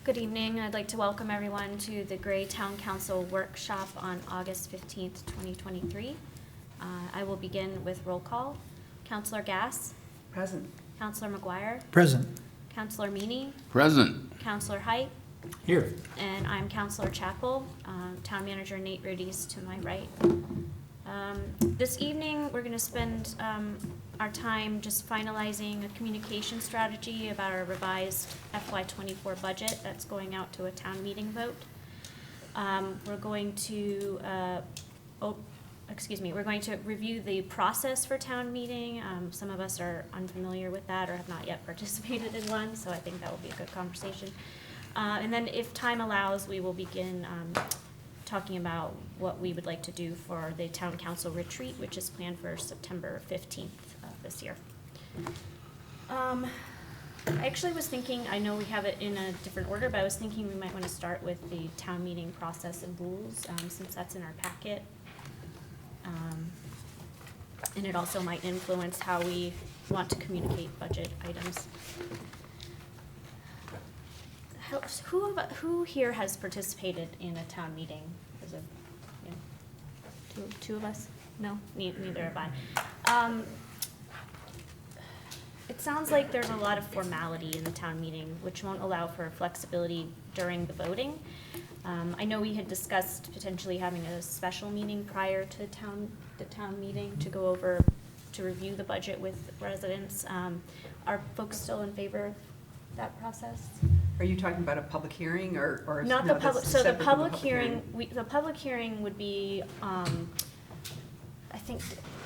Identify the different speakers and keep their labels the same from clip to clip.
Speaker 1: Good evening. I'd like to welcome everyone to the Gray Town Council Workshop on August 15th, 2023. I will begin with roll call. Councillor Gass.
Speaker 2: Present.
Speaker 1: Councillor McGuire.
Speaker 3: Present.
Speaker 1: Councillor Meany.
Speaker 4: Present.
Speaker 1: Councillor Height.
Speaker 3: Here.
Speaker 1: And I'm Councillor Chapel. Town Manager Nate Rudy's to my right. This evening, we're going to spend our time just finalizing a communication strategy about our revised FY24 budget that's going out to a town meeting vote. We're going to, we're going to review the process for town meeting. Some of us are unfamiliar with that or have not yet participated in one, so I think that will be a good conversation. And then if time allows, we will begin talking about what we would like to do for the town council retreat, which is planned for September 15th this year. I actually was thinking, I know we have it in a different order, but I was thinking we might want to start with the town meeting process and rules, since that's in our packet. And it also might influence how we want to communicate budget items. Who here has participated in a town meeting? As a, two of us? No, neither have I. It sounds like there's a lot of formality in the town meeting, which won't allow for flexibility during the voting. I know we had discussed potentially having a special meeting prior to the town meeting to go over, to review the budget with residents. Are folks still in favor of that process?
Speaker 2: Are you talking about a public hearing or
Speaker 1: Not
Speaker 2: no,
Speaker 1: the public,
Speaker 2: that's
Speaker 1: so the
Speaker 2: separate from
Speaker 1: public hearing, the public hearing would be, I think,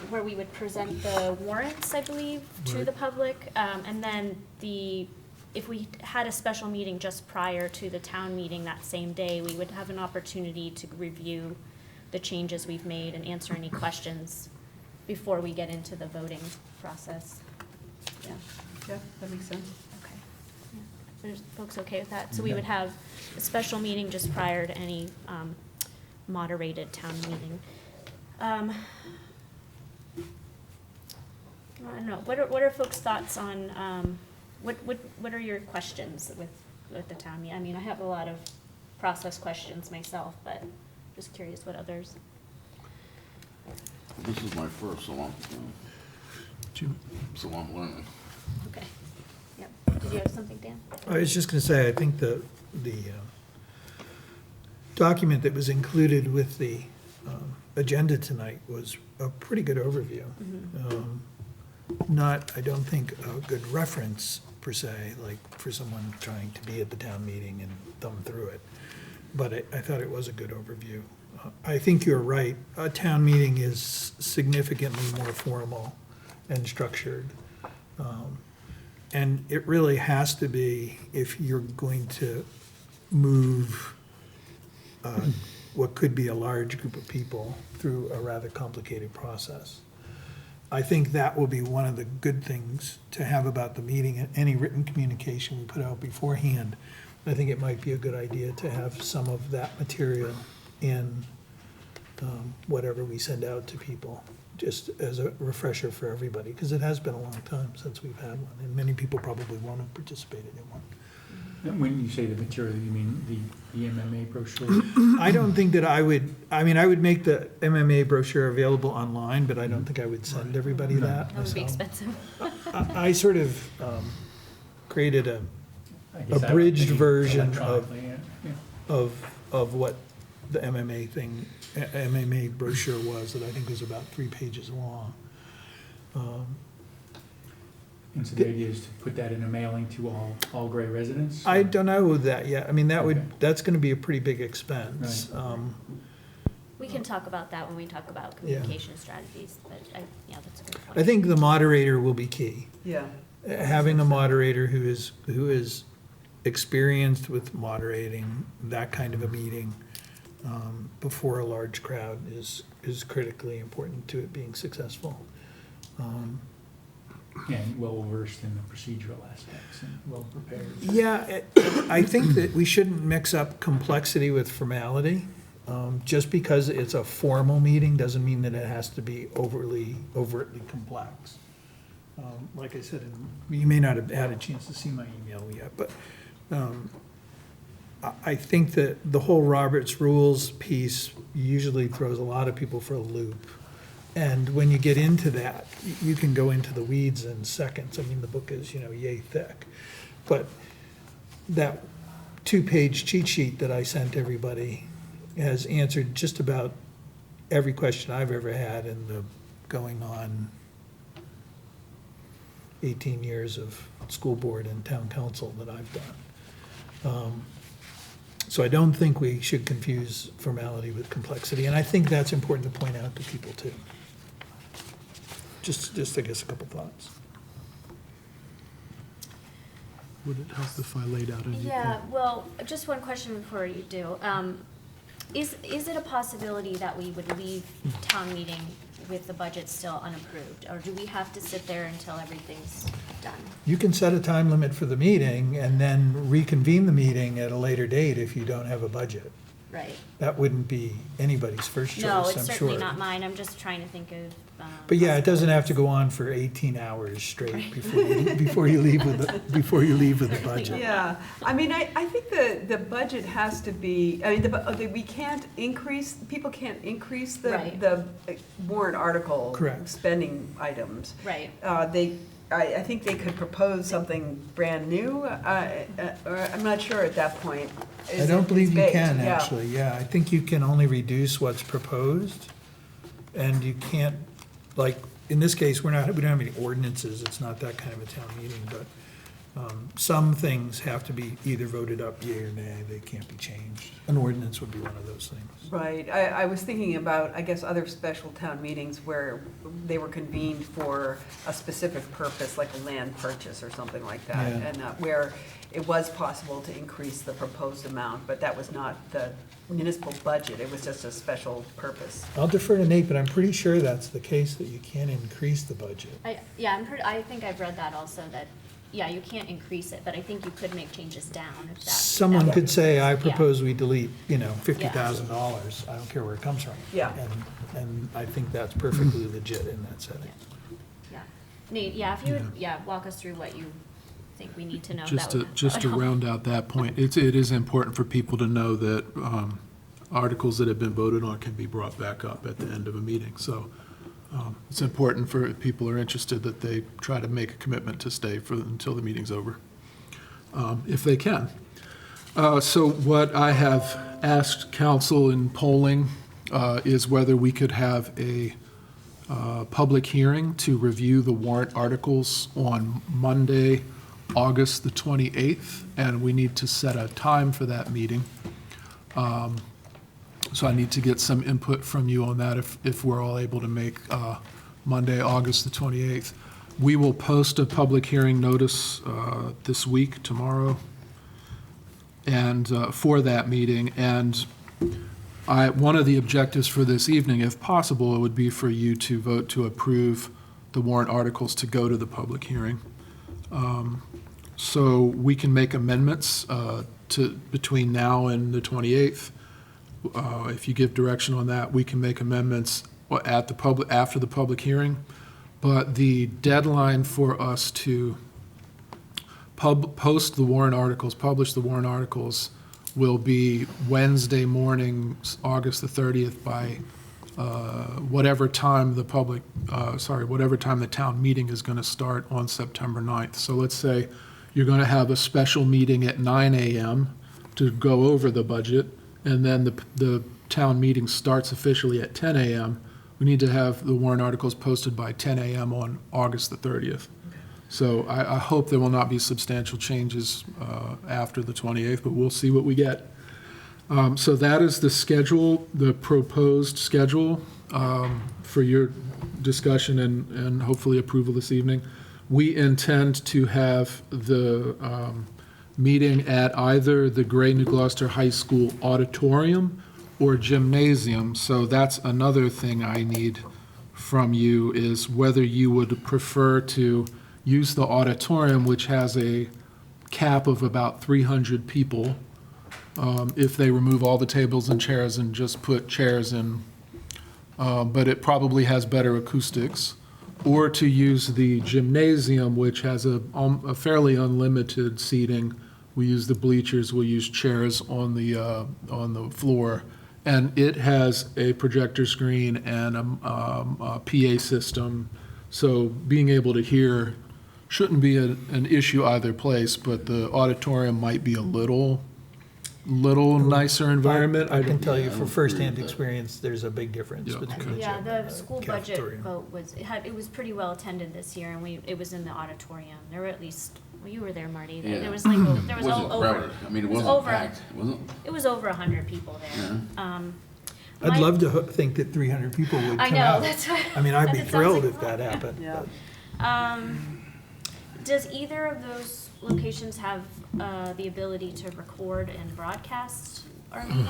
Speaker 1: where we would present the warrants, I believe, to
Speaker 3: Right.
Speaker 1: the public. And then if we had a special meeting just prior to the town meeting that same day, we would have an opportunity to review the changes we've made and answer any questions before we get into the voting process. Yeah.
Speaker 2: Yeah, that makes sense.
Speaker 1: Okay. Yeah. Are folks okay with that? So we would have a special meeting just prior to any moderated town meeting. I don't know, what are folks' thoughts on, what are your questions with the town meeting? I mean, I have a lot of process questions myself, but just curious what others.
Speaker 4: This is my first, so I'm learning.
Speaker 1: Okay. Yep. Did you have something, Dan?
Speaker 3: I was just going to say, I think the document that was included with the agenda tonight was a pretty good overview.
Speaker 1: Mm-hmm.
Speaker 3: Not, I don't think, a good reference per se, like for someone trying to be at the town meeting and thumb through it. But I thought it was a good overview. I think you're right. A town meeting is significantly more formal and structured. And it really has to be if you're going to move what could be a large group of people through a rather complicated process. I think that will be one of the good things to have about the meeting, and any written communication we put out beforehand. I think it might be a good idea to have some of that material in whatever we send out to people, just as a refresher for everybody, because it has been a long time since we've had one, and many people probably won't have participated in one.
Speaker 5: And when you say the material, you mean the MMA brochure?
Speaker 3: I don't think that I would make the MMA brochure available online, but I don't think I would send everybody that.
Speaker 1: That would be
Speaker 3: myself.
Speaker 1: expensive.
Speaker 3: I sort of created
Speaker 5: I guess I would
Speaker 3: abridged
Speaker 5: think
Speaker 3: version of
Speaker 5: electronically, yeah.
Speaker 3: of what the MMA brochure was, that I think was about 3 pages long.
Speaker 5: And so the idea is to put that in a mailing to all Gray residents?
Speaker 3: I don't know that yet. I mean,
Speaker 5: Okay.
Speaker 3: that's gonna be a pretty big expense.
Speaker 1: We can talk about that when we talk about communication strategies, but that's a good point.
Speaker 3: I think the moderator will be key.
Speaker 2: Yeah.
Speaker 3: Having a moderator who is experienced with moderating that kind of a meeting before a large crowd is critically important to it being successful.
Speaker 5: And well-versed in the procedural aspects and well-prepared.
Speaker 3: Yeah, I think that we shouldn't mix up complexity with formality. Just because it's a formal meeting doesn't mean that it has to be overtly complex. Like I said, you may not have had a chance to see my email yet, but I think that the whole Roberts Rules piece usually throws a lot of people for a loop. And when you get into that, you can go into the weeds in seconds. I mean, the book is, yay thick. But that 2-page cheat sheet that I sent everybody has answered just about every question I've ever had in the going on 18 years of school board and town council that I've done. So I don't think we should confuse formality with complexity, and I think that's important to point out to people too. Just I guess, a couple thoughts.
Speaker 6: Would it help if I laid out any?
Speaker 1: Yeah, well, just one question before you do. Is it a possibility that we would leave town meeting with the budget still unapproved? Or do we have to sit there until everything's done?
Speaker 3: You can set a time limit for the meeting and then reconvene the meeting at a later date if you don't have a budget.
Speaker 1: Right.
Speaker 3: That wouldn't be anybody's first choice, I'm
Speaker 1: No,
Speaker 3: sure.
Speaker 1: it's certainly not mine. I'm just trying to think of.
Speaker 3: But yeah, it doesn't have to go on for 18 hours straight before you leave with the budget.
Speaker 2: Yeah, I mean, I think the budget has to be, I mean, we can't increase, people can't increase
Speaker 1: Right.
Speaker 2: the warrant article.
Speaker 3: Correct.
Speaker 2: Spending items.
Speaker 1: Right.
Speaker 2: I think they could propose something brand new, or I'm not sure at that point.
Speaker 3: I don't believe you
Speaker 2: It's
Speaker 3: can,
Speaker 2: baked, yeah.
Speaker 3: actually, yeah. I think you can only reduce what's proposed, and you can't, like, in this case, we don't have any ordinances, it's not that kind of a town meeting, but some things have to be either voted up, yea or nay, they can't be changed. An ordinance would be one of those things.
Speaker 2: Right, I was thinking about, I guess, other special town meetings where they were convened for a specific purpose, like a land purchase or something like that.
Speaker 3: Yeah.
Speaker 2: And where it was possible to increase the proposed amount, but that was not the municipal budget, it was just a special purpose.
Speaker 3: I'll defer to Nate, but I'm pretty sure that's the case, that you can't increase the budget.
Speaker 1: I think I've read that also, that, yeah, you can't increase it, but I think you could make changes down if that.
Speaker 3: Someone
Speaker 1: that-
Speaker 3: could say, I
Speaker 1: Yeah.
Speaker 3: propose we delete, $50,000, I don't care where it comes from.
Speaker 2: Yeah.
Speaker 3: And I think that's perfectly legit in that setting.
Speaker 1: Yeah. Nate, yeah, if you would, walk us through what you think we need to know.
Speaker 6: Just
Speaker 1: that
Speaker 6: to,
Speaker 1: would-
Speaker 6: just
Speaker 1: that
Speaker 6: to
Speaker 1: would help.
Speaker 6: round out that point, it is important for people to know that articles that have been voted on can be brought back up at the end of a meeting. So it's important for, if people are interested, that they try to make a commitment to stay until the meeting's over, if they can. So what I have asked council in polling is whether we could have a public hearing to review the warrant articles on Monday, August the 28th, and we need to set a time for that meeting. So I need to get some input from you on that if we're all able to make Monday, August the 28th. We will post a public hearing notice this week, tomorrow, and for that meeting. And one of the objectives for this evening, if possible, it would be for you to vote to approve the warrant articles to go to the public hearing. So we can make amendments between now and the 28th. If you give direction on that, we can make amendments after the public hearing. But the deadline for us to post the warrant articles, publish the warrant articles, will be Wednesday morning, August the 30th, by whatever time the town meeting is going to start on September 9th. So let's say you're going to have a special meeting at 9 a.m. to go over the budget, and then the town meeting starts officially at 10 a.m. We need to have the warrant articles posted by 10 a.m. on August the 30th. So I hope there will not be substantial changes after the 28th, but we'll see what we get. So that is the schedule, the proposed schedule for your discussion and hopefully approval this evening. We intend to have the meeting at either the Gray New Gloucester High School auditorium or gymnasium. So that's another thing I need from you, is whether you would prefer to use the auditorium, which has a cap of about 300 people, if they remove all the tables and chairs and just put chairs in, but it probably has better acoustics, or to use the gymnasium, which has a fairly unlimited seating we use the bleachers, we'll use chairs on the floor. And it has a projector screen and a PA system, so being able to hear shouldn't be an issue either place, but the auditorium might be a little nicer environment.
Speaker 3: I can tell you
Speaker 4: I
Speaker 3: from
Speaker 4: would agree
Speaker 3: firsthand
Speaker 4: with that.
Speaker 3: experience, there's a big difference
Speaker 6: Yeah,
Speaker 3: between
Speaker 6: okay.
Speaker 3: the
Speaker 1: Yeah,
Speaker 3: gym
Speaker 1: the
Speaker 3: and
Speaker 1: school
Speaker 3: cafeteria.
Speaker 1: budget vote was, it was pretty well attended this year, and it was in the auditorium. There were at least, well, you were there, Marty. There
Speaker 4: Yeah.
Speaker 1: was like, there was
Speaker 4: Wasn't
Speaker 1: over.
Speaker 4: crowded. I mean, it
Speaker 1: it was
Speaker 4: wasn't
Speaker 1: over-
Speaker 4: packed, was it?
Speaker 1: It was over 100 people there.
Speaker 3: I'd
Speaker 1: My-
Speaker 3: love to think that 300 people would come
Speaker 1: I
Speaker 3: out.
Speaker 1: know, that's why.
Speaker 3: I mean, I'd be
Speaker 1: that sounds
Speaker 3: thrilled
Speaker 1: like
Speaker 3: if
Speaker 1: a lot,
Speaker 3: that
Speaker 1: yeah.
Speaker 3: happened.
Speaker 2: Yeah.
Speaker 3: but-
Speaker 1: Does either of those locations have the ability to record and broadcast our meeting?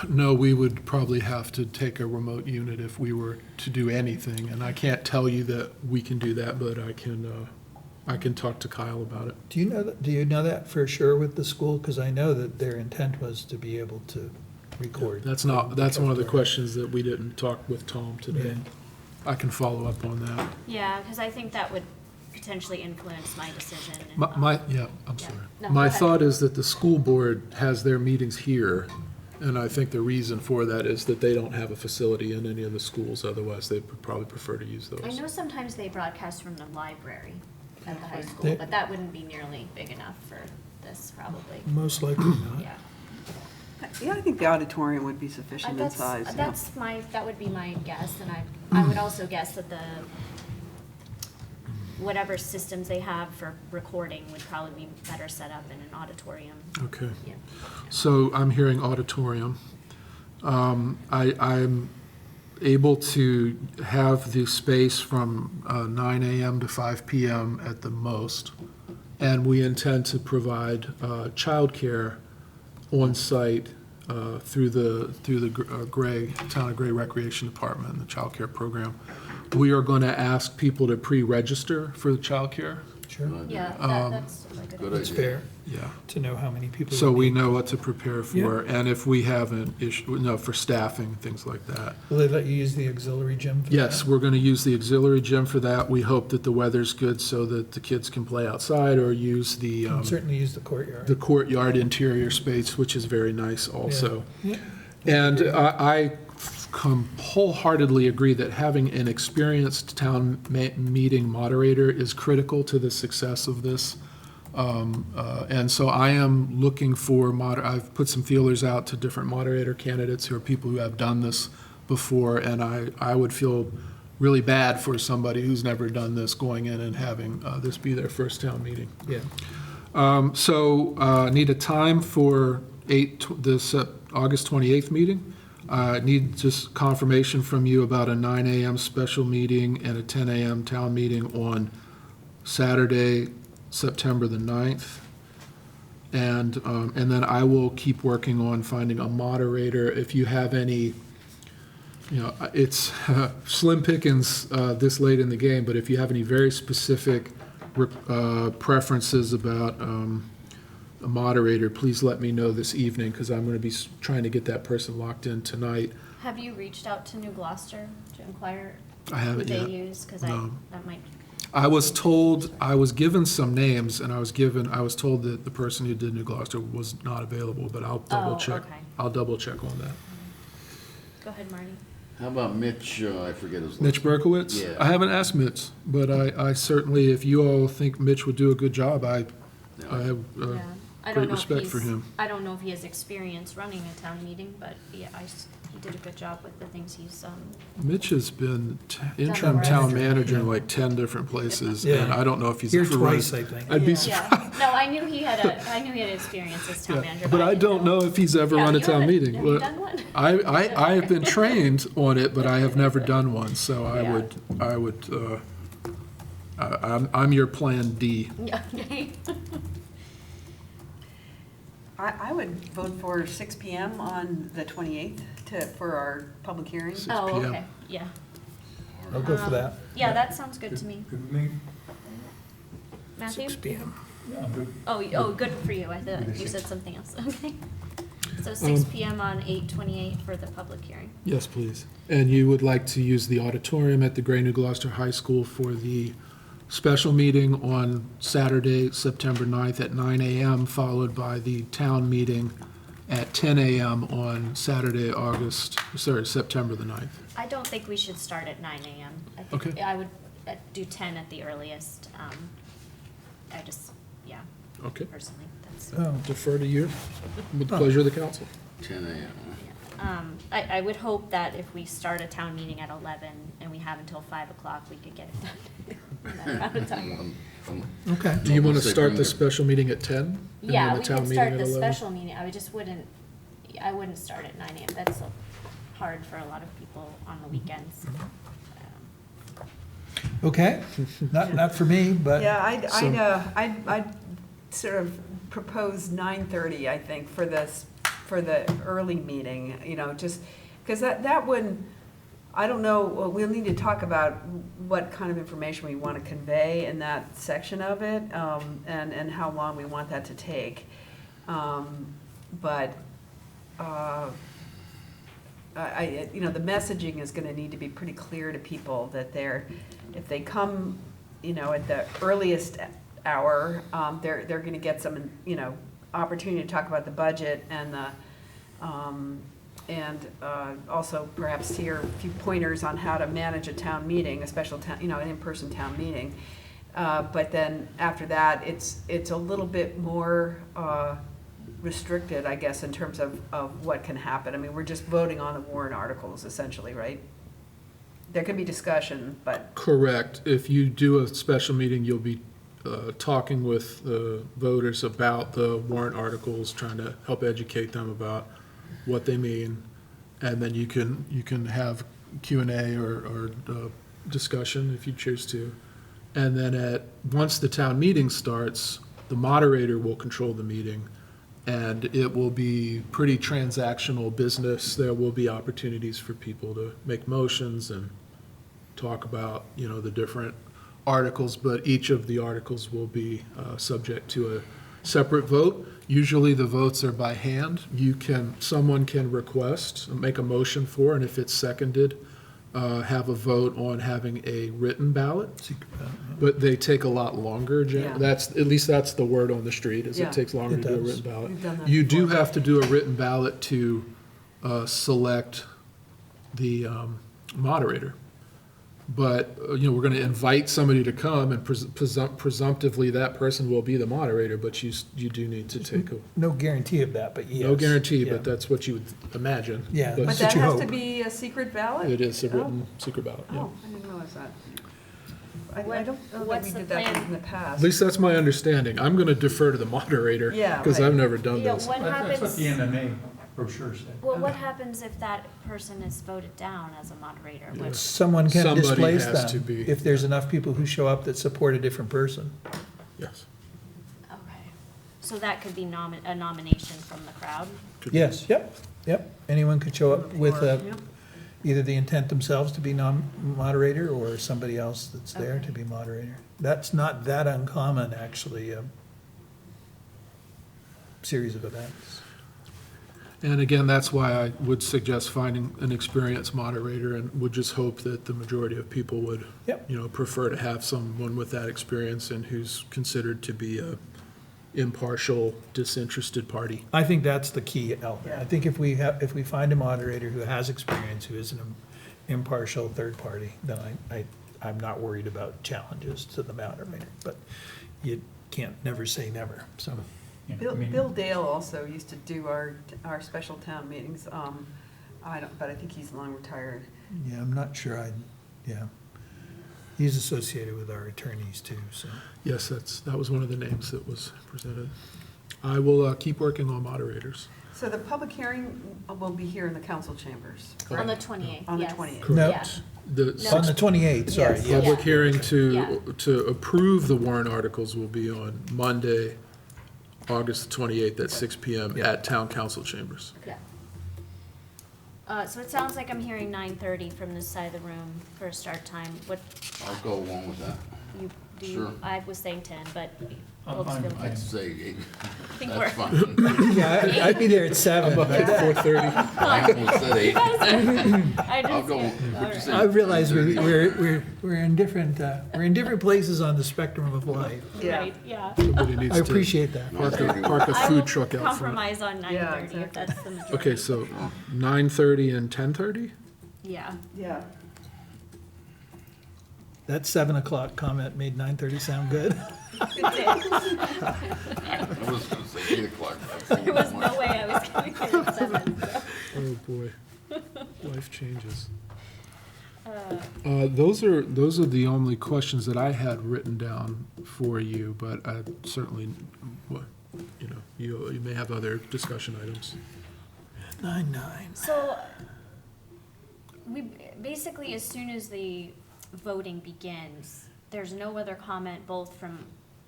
Speaker 6: No, we would probably have to take a remote unit if we were to do anything, and I can't tell you that we can do that, but I can talk to Kyle about it.
Speaker 3: Do you know that for sure with the school? Because I know that their intent was to be able to record.
Speaker 6: That's one of the questions that we didn't talk with Tom today.
Speaker 3: Yeah.
Speaker 6: I can follow up on that.
Speaker 1: Yeah, because I think that would potentially influence my decision. and,
Speaker 6: Yeah, I'm
Speaker 1: Yeah.
Speaker 6: sorry.
Speaker 1: No,
Speaker 6: My
Speaker 1: go ahead.
Speaker 6: thought is that the school board has their meetings here, and I think the reason for that is that they don't have a facility in any of the schools, otherwise they would probably prefer to use
Speaker 1: I
Speaker 6: those.
Speaker 1: know sometimes they broadcast from the library at the high school,
Speaker 3: They-
Speaker 1: but that wouldn't be nearly big enough for this, probably.
Speaker 3: Most likely not.
Speaker 1: Yeah.
Speaker 2: Yeah, I think the auditorium would be sufficient in
Speaker 1: That's,
Speaker 2: size. yeah.
Speaker 1: that would be my guess, and I would also guess that whatever systems they have for recording would probably be better set up in an auditorium.
Speaker 6: Okay.
Speaker 1: Yeah.
Speaker 6: So I'm hearing auditorium. I'm able to have the space from 9 AM to 5 PM at the most, and we intend to provide childcare on-site through the Gray, Town of Gray Recreation Department, the childcare program. We are going to ask people to pre-register for the childcare.
Speaker 3: Sure.
Speaker 1: Yeah,
Speaker 6: Um,
Speaker 1: that's like a
Speaker 4: Good
Speaker 3: It's
Speaker 4: idea.
Speaker 3: fair
Speaker 6: Yeah.
Speaker 3: to know how many people.
Speaker 6: So
Speaker 3: would
Speaker 6: we
Speaker 3: be-
Speaker 6: know what to prepare for, and if we have an issue, for staffing, things like that.
Speaker 3: Will they let you use the auxiliary gym? for
Speaker 6: Yes,
Speaker 3: that?
Speaker 6: we're going to use the auxiliary gym for that. We hope that the weather's good so that the kids can play outside or use the
Speaker 3: Can certainly use the courtyard.
Speaker 6: the courtyard interior space, which is very nice also.
Speaker 3: Yeah.
Speaker 6: And I wholeheartedly agree that having an experienced town meeting moderator is critical to the success of this. And so I am looking for, I've put some feelers out to different moderator candidates who are people who have done this before, and I would feel really bad for somebody who's never done this going in and having this be their first town meeting.
Speaker 3: Yeah.
Speaker 6: So need a time for this August 28th meeting. Need just confirmation from you about a 9 AM special meeting and a 10 AM town meeting on Saturday, September the 9th. And then I will keep working on finding a moderator. If you have any, it's slim pickings this late in the game, but if you have any very specific preferences about a moderator, please let me know this evening, because I'm going to be trying to get that person locked in tonight.
Speaker 1: Have you reached out to New Gloucester to inquire
Speaker 6: I
Speaker 1: who
Speaker 6: haven't
Speaker 1: they
Speaker 6: yet.
Speaker 1: use? Because
Speaker 6: No.
Speaker 1: that might,
Speaker 6: I was given some names, and I was told that the person who did New Gloucester was not available, but I'll double check.
Speaker 1: okay.
Speaker 6: I'll double check on that.
Speaker 1: go ahead, Marty.
Speaker 4: How about Mitch, I forget his name.
Speaker 6: Mitch Berkowitz?
Speaker 4: Yeah.
Speaker 6: I haven't asked Mitch, but I certainly, if you all think Mitch would do a good job, I have
Speaker 1: Yeah. I
Speaker 6: great
Speaker 1: don't know if
Speaker 6: respect for
Speaker 1: he's-
Speaker 6: him.
Speaker 1: I don't know if he has experience running a town meeting, but yeah, he did a good job with the things he's,
Speaker 6: Mitch has been interim
Speaker 1: already.
Speaker 6: town manager in like 10 different places, and
Speaker 3: Yeah.
Speaker 6: I don't know if he's
Speaker 3: Here
Speaker 6: ever run.
Speaker 3: twice, I think.
Speaker 6: I'd be
Speaker 2: Yeah.
Speaker 6: surprised.
Speaker 1: yeah. No, I knew he had experience as town manager.
Speaker 6: But I
Speaker 1: didn't
Speaker 6: don't know if he's ever
Speaker 1: Yeah,
Speaker 6: run a
Speaker 1: you
Speaker 6: town
Speaker 1: haven't-
Speaker 6: meeting.
Speaker 1: Have you
Speaker 6: But
Speaker 1: done one?
Speaker 6: I have been trained on it, but I have never done one, so
Speaker 1: Yeah.
Speaker 6: I'm your plan D.
Speaker 1: Yeah, okay.
Speaker 2: I would vote for 6 PM on the 28th for our public hearing.
Speaker 6: 6
Speaker 1: Oh,
Speaker 6: PM.
Speaker 1: okay, yeah.
Speaker 3: I'll go for that.
Speaker 1: Yeah, that sounds good to me.
Speaker 5: Good with me?
Speaker 1: Matthew?
Speaker 3: 6 PM.
Speaker 5: Yeah, I'm good.
Speaker 1: Oh, good for you. I thought
Speaker 5: With the
Speaker 1: you said
Speaker 5: six.
Speaker 1: something else. Okay. So 6 PM on 8/28 for the public hearing.
Speaker 6: Yes, please. And you would like to use the auditorium at the Gray New Gloucester High School for the special meeting on Saturday, September 9th at 9 a.m., followed by the town meeting at 10 a.m. on Saturday, September the 9th.
Speaker 1: I don't think we should start at 9 a.m. I think
Speaker 6: Okay.
Speaker 1: I would do 10 at the earliest. I just, yeah,
Speaker 6: Okay.
Speaker 1: personally, that's.
Speaker 3: Oh,
Speaker 6: Defer to you, with the pleasure of the council.
Speaker 4: 10 a.m.
Speaker 1: I would hope that if we start a town meeting at 11 and we have until 5 o'clock, we could get it done in that amount of time.
Speaker 3: okay.
Speaker 6: Do you want to
Speaker 4: Say
Speaker 6: start
Speaker 4: bring
Speaker 6: the
Speaker 4: it-
Speaker 6: special meeting at 10? and then
Speaker 1: Yeah,
Speaker 6: the
Speaker 1: we
Speaker 6: town
Speaker 1: could
Speaker 6: meeting
Speaker 1: start
Speaker 6: at
Speaker 1: the
Speaker 6: 11?
Speaker 1: special meeting, I wouldn't start at 9 a.m. That's hard for a lot of people on the weekends.
Speaker 3: Okay, not for me, but.
Speaker 2: Yeah,
Speaker 6: So-
Speaker 2: I'd sort of propose 9:30, I think, for the early meeting, you know, just, because that one, I don't know, well, we'll need to talk about what kind of information we want to convey in that section of it, and how long we want that to take. But, you know, the messaging is gonna need to be pretty clear to people that if they come, you know, at the earliest hour, they're gonna get some, you know, opportunity to talk about the budget and also perhaps hear a few pointers on how to manage a town meeting, a special town, you know, an in-person town meeting. But then after that, it's a little bit more, restricted, I guess, in terms of what can happen. I mean, we're just voting on the warrant articles essentially, right? There can be discussion, but,
Speaker 6: Correct. If you do a special meeting, you'll be talking with the voters about the warrant articles, trying to help educate them about what they mean. And then you can have Q&A or discussion if you choose to. And then once the town meeting starts, the moderator will control the meeting. And it will be pretty transactional business. There will be opportunities for people to make motions and talk about, you know, the different articles, but each of the articles will be subject to a separate vote. Usually the votes are by hand. Someone can request, make a motion for, and if it's seconded, have a vote on having a written ballot. But they take a lot longer,
Speaker 2: Yeah.
Speaker 6: at least that's the word on the street, is
Speaker 2: Yeah.
Speaker 6: it takes longer
Speaker 3: It
Speaker 6: to do a
Speaker 3: does.
Speaker 6: written ballot.
Speaker 2: We've done that
Speaker 6: You do
Speaker 2: before.
Speaker 6: have to do a written ballot to select the moderator. But, you know, we're going to invite somebody to come, and presumptively, that person will be the moderator, but you do need to take
Speaker 3: No guarantee of that, but yes.
Speaker 6: no guarantee,
Speaker 3: Yeah.
Speaker 6: but that's what you would imagine.
Speaker 3: Yeah.
Speaker 2: but
Speaker 3: That's
Speaker 2: that
Speaker 3: what you
Speaker 2: has to
Speaker 3: hope.
Speaker 2: be a secret ballot?
Speaker 6: It is a written secret ballot, yeah.
Speaker 2: Oh, I didn't realize that. I
Speaker 1: What-
Speaker 2: don't know that
Speaker 1: what's
Speaker 2: we
Speaker 1: the
Speaker 2: did that
Speaker 1: plan?
Speaker 2: in the past.
Speaker 6: At least that's my understanding. I'm going to defer to the moderator.
Speaker 2: Yeah,
Speaker 6: Because
Speaker 2: right.
Speaker 6: I've never done
Speaker 1: Yeah,
Speaker 6: this.
Speaker 1: what
Speaker 5: That's what
Speaker 1: happens,
Speaker 5: the MMA brochure said.
Speaker 1: well, what happens if that person is voted down as a moderator? What-
Speaker 3: Someone can
Speaker 6: Somebody
Speaker 3: displace
Speaker 6: has to
Speaker 3: them
Speaker 6: be.
Speaker 3: if there's enough people who show up that support a different person.
Speaker 6: Yes.
Speaker 1: Okay, so that could be a nomination from the crowd?
Speaker 6: Could be.
Speaker 3: Yes, yep. Anyone could show up with
Speaker 2: Yep.
Speaker 3: either the intent themselves to be moderator or somebody else that's there
Speaker 1: Okay.
Speaker 3: to be moderator. That's not that uncommon, actually, a series of events.
Speaker 6: And again, that's why I would suggest finding an experienced moderator, and would just hope that the majority of people would,
Speaker 3: Yep.
Speaker 6: you know, prefer to have someone with that experience and who's considered to be a impartial, disinterested party.
Speaker 3: I think that's the key element.
Speaker 2: Yeah.
Speaker 3: I think if we find a moderator who has experience, who is an impartial third party, then I'm not worried about challenges to the moderator, but you can't never say never, so.
Speaker 5: Yeah, I
Speaker 2: Bill,
Speaker 5: mean,
Speaker 2: Bill Dale also used to do our special town meetings. But I think he's long retired.
Speaker 3: Yeah, I'm not sure yeah. He's associated with our attorneys too, so.
Speaker 6: Yes, that was one of the names that was presented. I will keep working on moderators.
Speaker 2: So the public hearing will be here in the council chambers.
Speaker 1: On the 28th,
Speaker 2: On the
Speaker 1: yes.
Speaker 2: 28th.
Speaker 6: Correct. The
Speaker 1: No.
Speaker 3: On the 28th, sorry,
Speaker 2: Yes.
Speaker 3: yeah.
Speaker 6: public
Speaker 1: Yeah.
Speaker 6: hearing
Speaker 1: Yeah.
Speaker 6: to approve the warrant articles will be on Monday, August 28th at 6 PM
Speaker 3: Yeah.
Speaker 6: at Town Council Chambers.
Speaker 1: Yeah. So it sounds like I'm hearing 9:30 from this side of the room for a start time. What,
Speaker 4: I'll go along with that.
Speaker 1: you Do you,
Speaker 4: Sure.
Speaker 1: I was saying 10, but
Speaker 5: I'm
Speaker 1: folks
Speaker 5: fine
Speaker 1: feel
Speaker 5: with
Speaker 4: I'd
Speaker 1: good.
Speaker 4: say 8.
Speaker 1: I think
Speaker 4: That's
Speaker 1: we're-
Speaker 4: fine.
Speaker 3: Yeah, I'd be there at 7.
Speaker 6: About
Speaker 3: but
Speaker 6: 4:30.
Speaker 4: I almost said 8.
Speaker 1: I
Speaker 4: I'll
Speaker 1: just,
Speaker 4: go,
Speaker 1: yeah,
Speaker 4: what'd you
Speaker 1: all
Speaker 4: say?
Speaker 3: I realize we're in different places on the spectrum of life.
Speaker 2: Yeah.
Speaker 1: Right, yeah.
Speaker 6: Somebody needs
Speaker 3: I
Speaker 6: to
Speaker 3: appreciate that.
Speaker 6: park a
Speaker 1: I
Speaker 6: food
Speaker 1: will
Speaker 6: truck out front.
Speaker 1: compromise on 9:30
Speaker 2: Yeah,
Speaker 1: if
Speaker 2: exactly.
Speaker 1: that's the majority.
Speaker 6: Okay, so 9:30 and 10:30?
Speaker 1: Yeah.
Speaker 2: Yeah.
Speaker 3: That 7 o'clock comment made 9:30 sound good.
Speaker 4: I was gonna say 8 o'clock.
Speaker 1: There was no way I was going to at 7. So.
Speaker 6: Oh, boy. Life changes. Those are the only questions that I had written down for you, but I certainly, you may have other discussion items.
Speaker 3: 9:09.
Speaker 1: So, we, basically, as soon as the voting begins, there's no other comment both from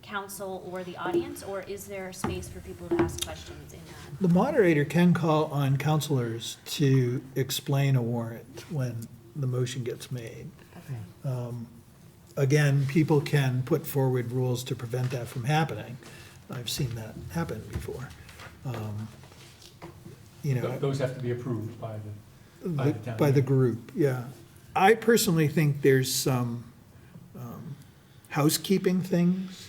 Speaker 1: council or the audience, or is there space for people to ask questions in that?
Speaker 3: The moderator can call on counselors to explain a warrant when the motion gets made.
Speaker 1: Okay.
Speaker 3: Again, people can put forward rules to prevent that from happening. I've seen that happen before. You know,
Speaker 5: Those have to be approved by the town
Speaker 3: by the
Speaker 5: meeting.
Speaker 3: group, yeah. I personally think there's some housekeeping things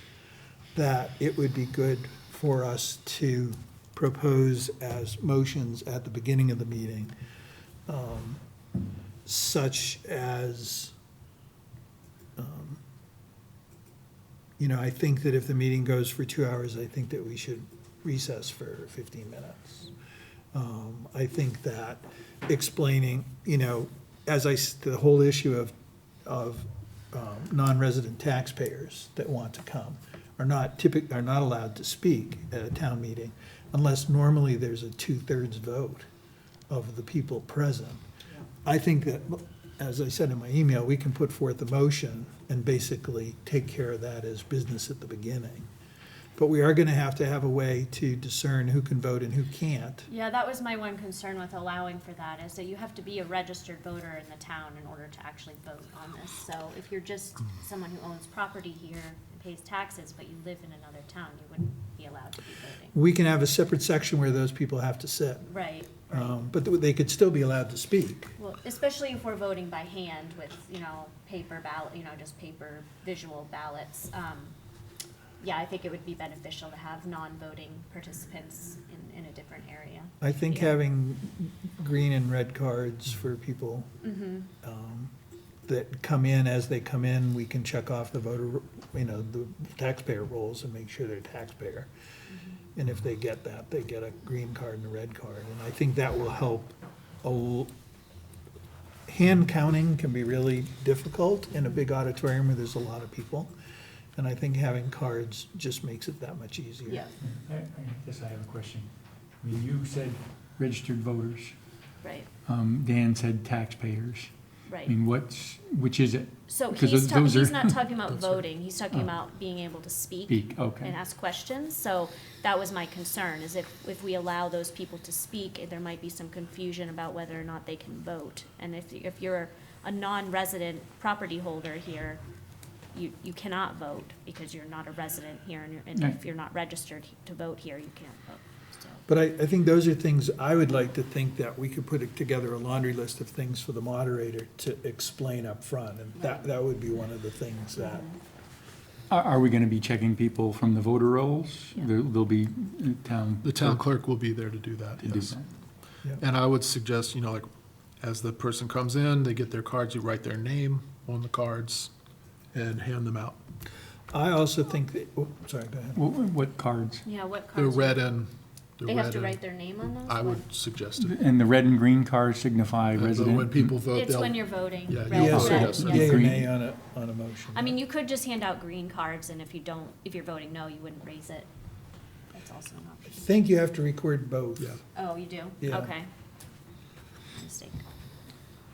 Speaker 3: that it would be good for us to propose as motions at the beginning of the meeting, such as, I think that if the meeting goes for 2 hours, I think that we should recess for 15 minutes. I think that explaining, the whole issue of non-resident taxpayers that want to come are not allowed to speak at a town meeting unless normally there's a 2/3 vote of the people present. I think that, as I said in my email, we can put forth a motion and basically take care of that as business at the beginning. But we are gonna have to have a way to discern who can vote and who can't.
Speaker 1: Yeah, that was my one concern with allowing for that, is that you have to be a registered voter in the town in order to actually vote on this. So if you're just someone who owns property here and pays taxes, but you live in another town, you wouldn't be allowed to be voting.
Speaker 3: We can have a separate section where those people have to sit.
Speaker 1: Right, right.
Speaker 3: But they could still be allowed to speak.
Speaker 1: Well, especially if we're voting by hand with, paper ballot, just paper visual ballots. Yeah, I think it would be beneficial to have non-voting participants in a different area.
Speaker 3: I think
Speaker 1: Yeah.
Speaker 3: having green and red cards for people that come in, as they come in, we can check off the voter, the taxpayer rolls and make sure they're taxpayer. And if they get that, they get a green card and a red card. And I think that will help. Hand counting can be really difficult in a big auditorium where there's a lot of people. And I think having cards just makes it that much easier.
Speaker 1: Yeah,
Speaker 5: I guess I have a question. I mean, you said registered voters,
Speaker 1: right,
Speaker 5: Dan said taxpayers. I
Speaker 1: right.
Speaker 5: mean, which is it?
Speaker 1: So
Speaker 5: Because
Speaker 1: he's
Speaker 5: those are-
Speaker 1: not talking about
Speaker 6: That's right.
Speaker 1: voting, he's talking
Speaker 5: Oh.
Speaker 1: about being able to speak
Speaker 5: Speak, okay.
Speaker 1: and ask questions. So that was my concern, is if we allow those people to speak, there might be some confusion about whether or not they can vote. And if you're a non-resident property holder here, you cannot vote because you're not a resident here, and
Speaker 5: Right.
Speaker 1: if you're not registered to vote here, you can't vote, so.
Speaker 3: But I think those are things, I would like to think that we could put together a laundry list of things for the moderator to explain up front, and that would be one of the things that,
Speaker 5: Are we gonna be checking people from the voter rolls?
Speaker 1: Yeah.
Speaker 5: There'll be town.
Speaker 6: The town clerk will be there to do that,
Speaker 5: To do
Speaker 6: yes.
Speaker 5: that.
Speaker 3: yeah.
Speaker 6: And I would suggest, like, as the person comes in, they get their cards, you write their name on the cards and hand them out.
Speaker 3: I also think that, sorry, go ahead.
Speaker 5: What cards?
Speaker 1: Yeah, what
Speaker 6: They're
Speaker 1: cards?
Speaker 6: red and, they're
Speaker 1: They
Speaker 6: red
Speaker 1: have to
Speaker 6: and,
Speaker 1: write their name on those?
Speaker 6: I
Speaker 1: What?
Speaker 6: would suggest it.
Speaker 5: And the red and green cards signify
Speaker 6: And
Speaker 5: resident?
Speaker 6: when people vote,
Speaker 1: It's
Speaker 6: they'll,
Speaker 1: when you're voting.
Speaker 6: Yeah,
Speaker 1: red,
Speaker 3: Yes,
Speaker 1: red,
Speaker 6: yes,
Speaker 1: yes.
Speaker 3: yea or
Speaker 5: Green.
Speaker 3: nay on a motion.
Speaker 1: I mean, you could just hand out green cards, and if you're voting no, you wouldn't raise it. That's also an
Speaker 3: I
Speaker 1: option.
Speaker 3: think you have to record both.
Speaker 6: yeah.
Speaker 1: Oh, you do?
Speaker 3: Yeah.
Speaker 1: Okay. Mistake.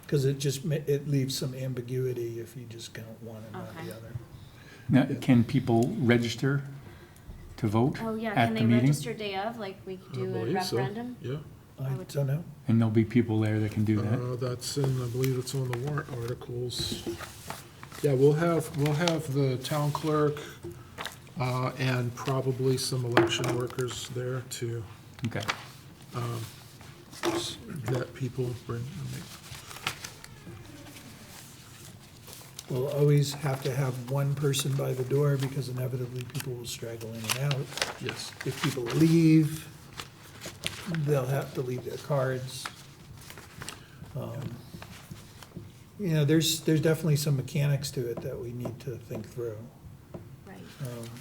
Speaker 3: Because it leaves some ambiguity if you just count one and not the
Speaker 1: Okay.
Speaker 3: other.
Speaker 5: Now, can people register to vote
Speaker 1: Oh, yeah,
Speaker 5: at
Speaker 1: can
Speaker 5: the
Speaker 1: they
Speaker 5: meeting?
Speaker 1: register day of, like we could
Speaker 6: I
Speaker 1: do a
Speaker 6: believe so.
Speaker 1: referendum?
Speaker 6: Yeah.
Speaker 3: I
Speaker 1: would-
Speaker 3: don't know.
Speaker 5: And there'll be people there that can do that?
Speaker 6: That's in, I believe it's on the warrant articles. Yeah, we'll have the town clerk, and probably some election workers there to
Speaker 5: Okay.
Speaker 6: let people bring.
Speaker 3: We'll always have to have one person by the door because inevitably people will straggle in and out.
Speaker 6: Yes.
Speaker 3: If people leave, they'll have to leave their cards. You know, there's definitely some mechanics to it that we need to think through.
Speaker 1: Right.